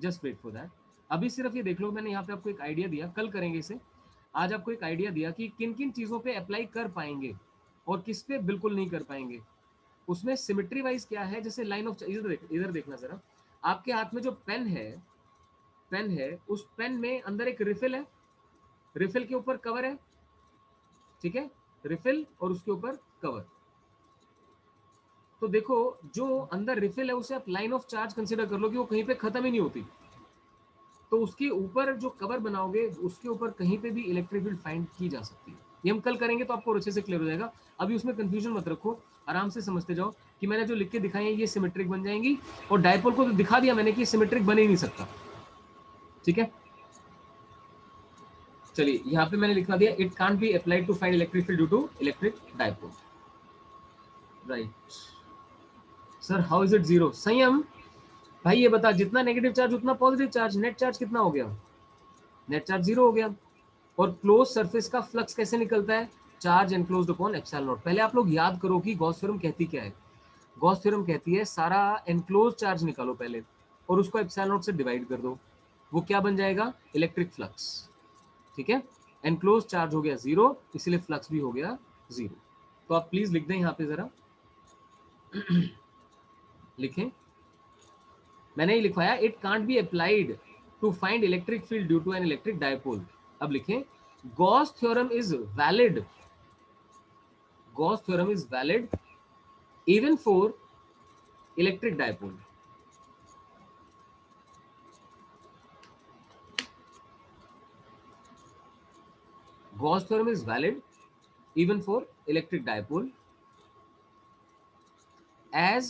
Just wait for that. अभी सिर्फ ये देख लो, मैंने यहाँ पे आपको एक आइडिया दिया, कल करेंगे इसे। आज आपको एक आइडिया दिया कि किन किन चीजों पे अप्लाई कर पाएंगे और किस पे बिल्कुल नहीं कर पाएंगे। उसमें सिमेट्री वाइज क्या है, जैसे लाइन ऑफ, इधर देखना जरा, आपके हाथ में जो पेन है, उस पेन में अंदर एक रिफिल है, रिफिल के ऊपर कवर है, ठीक है, रिफिल और उसके ऊपर कवर। तो देखो जो अंदर रिफिल है उसे आप लाइन ऑफ चार्ज कंसीडर कर लो कि वो कहीं पे खत्म ही नहीं होती। तो उसके ऊपर जो कवर बनाओगे उसके ऊपर कहीं पे भी इलेक्ट्रिक फील्ड फाइंड की जा सकती है। ये हम कल करेंगे तो आपको अच्छे से क्लियर हो जाएगा। अभी उसमें कंफ्यूजन मत रखो, आराम से समझते जाओ कि मैंने जो लिख के दिखाई है ये सिमेट्रिक बन जाएंगी, और डायपोल को तो दिखा दिया मैंने कि सिमेट्रिक बन ही नहीं सकता, ठीक है। चलिए यहाँ पे मैंने लिखा दिया, it can't be applied to find electric field due to electric dipole, right. Sir how is it 0? Sanyam भाई ये बता, जितना नेगेटिव चार्ज उतना पॉजिटिव चार्ज, नेट चार्ज कितना हो गया? नेट चार्ज 0 हो गया। और क्लोज सरफेस का फ्लक्स कैसे निकलता है? Charge enclosed upon epsilon not. पहले आप लोग याद करो कि गॉस थ्योरम कहती क्या है। गॉस थ्योरम कहती है सारा एनक्लोज चार्ज निकालो पहले और उसको एप्सिलॉन नॉट से डिवाइड कर दो, वो क्या बन जाएगा? इलेक्ट्रिक फ्लक्स, ठीक है। एनक्लोज चार्ज हो गया 0, इसलिए फ्लक्स भी हो गया 0। तो आप प्लीज लिख दें यहाँ पे जरा लिखें, मैंने ये लिखवाया, it can't be applied to find electric field due to an electric dipole. अब लिखें, Gauss theorem is valid, Gauss theorem is valid even for electric dipole. Gauss theorem is valid even for electric dipole as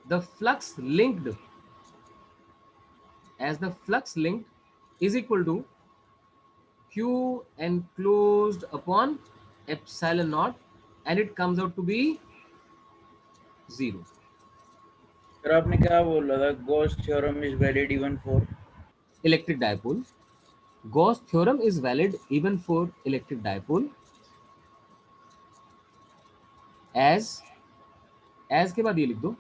the flux linked is equal to q enclosed upon epsilon naught and it comes out to be 0. Sir आपने क्या बोला था? Gauss theorem is valid even for electric dipole. Gauss theorem is valid even for electric dipole as के बाद ये लिख दो,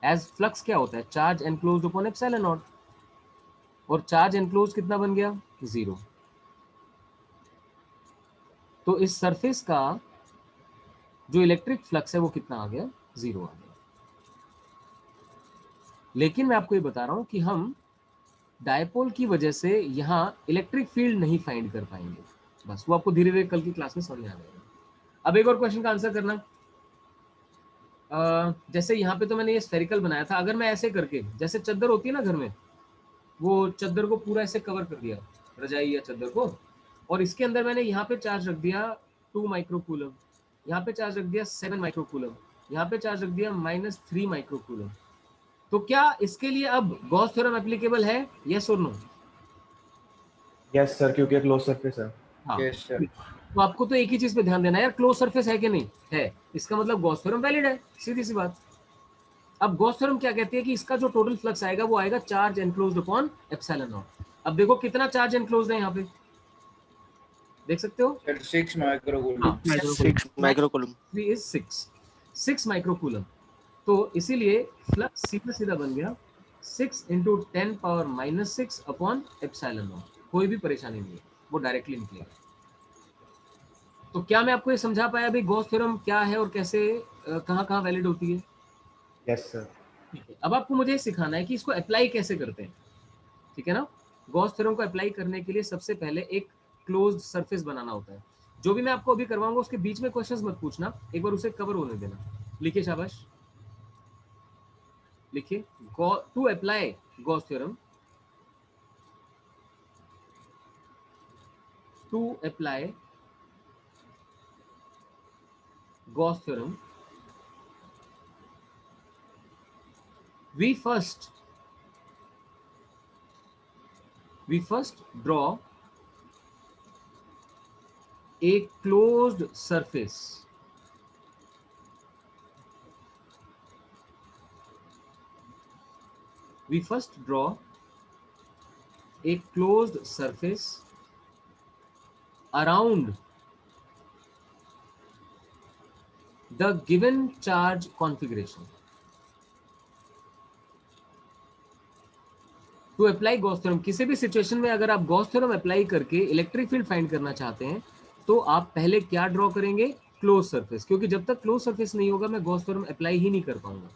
as flux क्या होता है? Charge enclosed upon epsilon naught, और चार्ज एनक्लोज कितना बन गया 0। तो इस सरफेस का जो इलेक्ट्रिक फ्लक्स है वो कितना आ गया 0 आ गया। लेकिन मैं आपको ये बता रहा हूं कि हम डायपोल की वजह से यहाँ इलेक्ट्रिक फील्ड नहीं फाइंड कर पाएंगे, बस वो आपको धीरे धीरे कल की क्लास में समझ में आ जाएगा। अब एक और क्वेश्चन का आंसर करना। जैसे यहाँ पे तो मैंने ये स्फेरिकल बनाया था, अगर मैं ऐसे करके, जैसे चद्दर होती है ना घर में, वो चद्दर को पूरा ऐसे कवर कर दिया, रजाई या चद्दर को, और इसके अंदर मैंने यहाँ पे चार्ज रख दिया 2 माइक्रोकूलम, यहाँ पे चार्ज रख दिया 7 माइक्रोकूलम, यहाँ पे चार्ज रख दिया -3 माइक्रोकूलम। तो क्या इसके लिए अब गॉस थ्योरम एप्लीकेबल है, यस और नो? यस सर, क्योंकि क्लोज सरफेस है। हाँ। Yes sir. तो आपको तो एक ही चीज पे ध्यान देना है यार, क्लोज सरफेस है कि नहीं है, इसका मतलब गॉस थ्योरम वैलिड है, सीधी सी बात। अब गॉस थ्योरम क्या कहती है कि इसका जो टोटल फ्लक्स आएगा वो आएगा charge enclosed upon epsilon nought. अब देखो कितना चार्ज एनक्लोज्ड है यहाँ पे, देख सकते हो sir 6 microcoulomb. 6 microcoulomb. 3 is 6 microcoulomb. तो इसीलिए फ्लक्स सीधा सीधा बन गया 6 × 10⁻⁻6 अपॉन एप्सिलॉन नॉट। कोई भी परेशानी नहीं है, वो डायरेक्टली निकलेगा। तो क्या मैं आपको ये समझा पाया अभी गॉस थ्योरम क्या है और कैसे कहाँ वैलिड होती है? Yes sir. अब आपको मुझे सिखाना है कि इसको अप्लाई कैसे करते हैं, ठीक है ना। गॉस थ्योरम को अप्लाई करने के लिए सबसे पहले एक क्लोज्ड सरफेस बनाना होता है। जो भी मैं आपको अभी करवाऊंगा उसके बीच में क्वेश्चंस मत पूछना, एक बार उसे कवर होने देना। लिखिए शाबाश, लिखिए to apply Gauss theorem, to apply Gauss theorem we first draw a closed surface around the given charge configuration to apply Gauss theorem. किसी भी सिचुएशन में अगर आप गॉस थ्योरम अप्लाई करके इलेक्ट्रिक फील्ड फाइंड करना चाहते हैं तो आप पहले क्या ड्रॉ करेंगे, क्लोज सरफेस, क्योंकि जब तक क्लोज सरफेस नहीं होगा मैं गॉस थ्योरम अप्लाई ही नहीं कर पाऊंगा।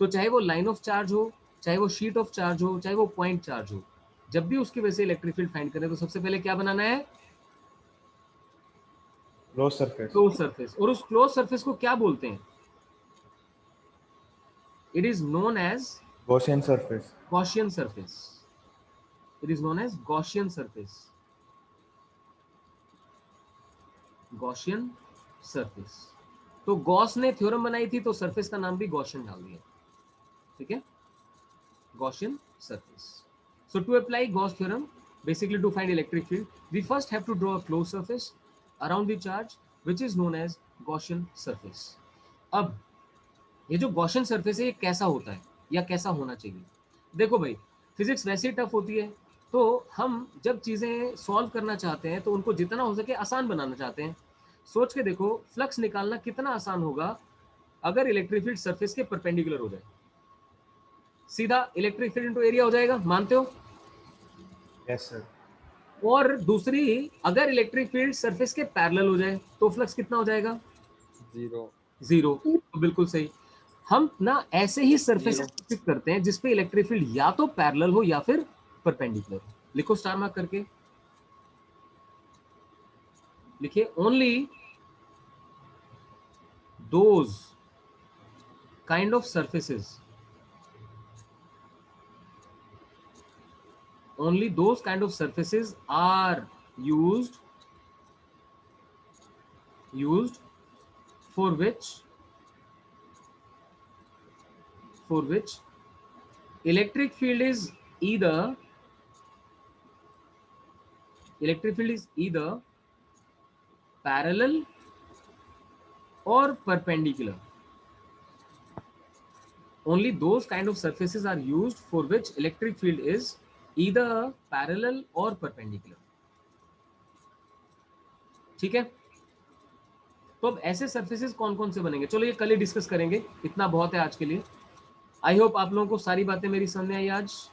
तो चाहे वो लाइन ऑफ चार्ज हो, चाहे वो शीट ऑफ चार्ज हो, चाहे वो पॉइंट चार्ज हो, जब भी उसकी वजह से इलेक्ट्रिक फील्ड फाइंड करें तो सबसे पहले क्या बनाना है, क्लोज सरफेस। Close surface. और उस क्लोज सरफेस को क्या बोलते हैं, it is known as Gaussian surface. Gaussian surface. It is known as Gaussian surface. Gaussian surface. तो गॉस ने थ्योरम बनाई थी तो सरफेस का नाम भी गॉसियन डाल दिया, ठीक है, Gaussian surface. So to apply Gauss theorem, basically to find electric field, we first have to draw a closed surface around the charge, which is known as Gaussian surface. अब ये जो Gaussian surface है ये कैसा होता है या कैसा होना चाहिए? देखो भाई, फिजिक्स वैसे ही टफ होती है, तो हम जब चीज़ें सॉल्व करना चाहते हैं तो उनको जितना हो सके आसान बनाना चाहते हैं। सोच के देखो, फ्लक्स निकालना कितना आसान होगा अगर इलेक्ट्रिक फील्ड सरफेस के परपेंडिकुलर हो जाए, सीधा इलेक्ट्रिक फील्ड इनटू एरिया हो जाएगा, मानते हो? Yes sir. और दूसरी, अगर इलेक्ट्रिक फील्ड सरफेस के पैरेलल हो जाए तो फ्लक्स कितना हो जाएगा, 0। तो बिल्कुल सही। हम ना ऐसे ही सरफेस पिक करते हैं जिसपे इलेक्ट्रिक फील्ड या तो पैरेलल हो या फिर परपेंडिकुलर। लिखो स्टार मार्क करके, लिखिए only those kind of surfaces, only those kind of surfaces are used for which electric field is either parallel or perpendicular. Only those kind of surfaces are used for which electric field is either parallel or perpendicular. ठीक है, तो अब ऐसे surfaces कौन कौन से बनेंगे, चलो ये कल ही डिस्कस करेंगे, इतना बहुत है आज के लिए। आई होप आप लोगों को सारी बातें मेरी समझ में आई आज।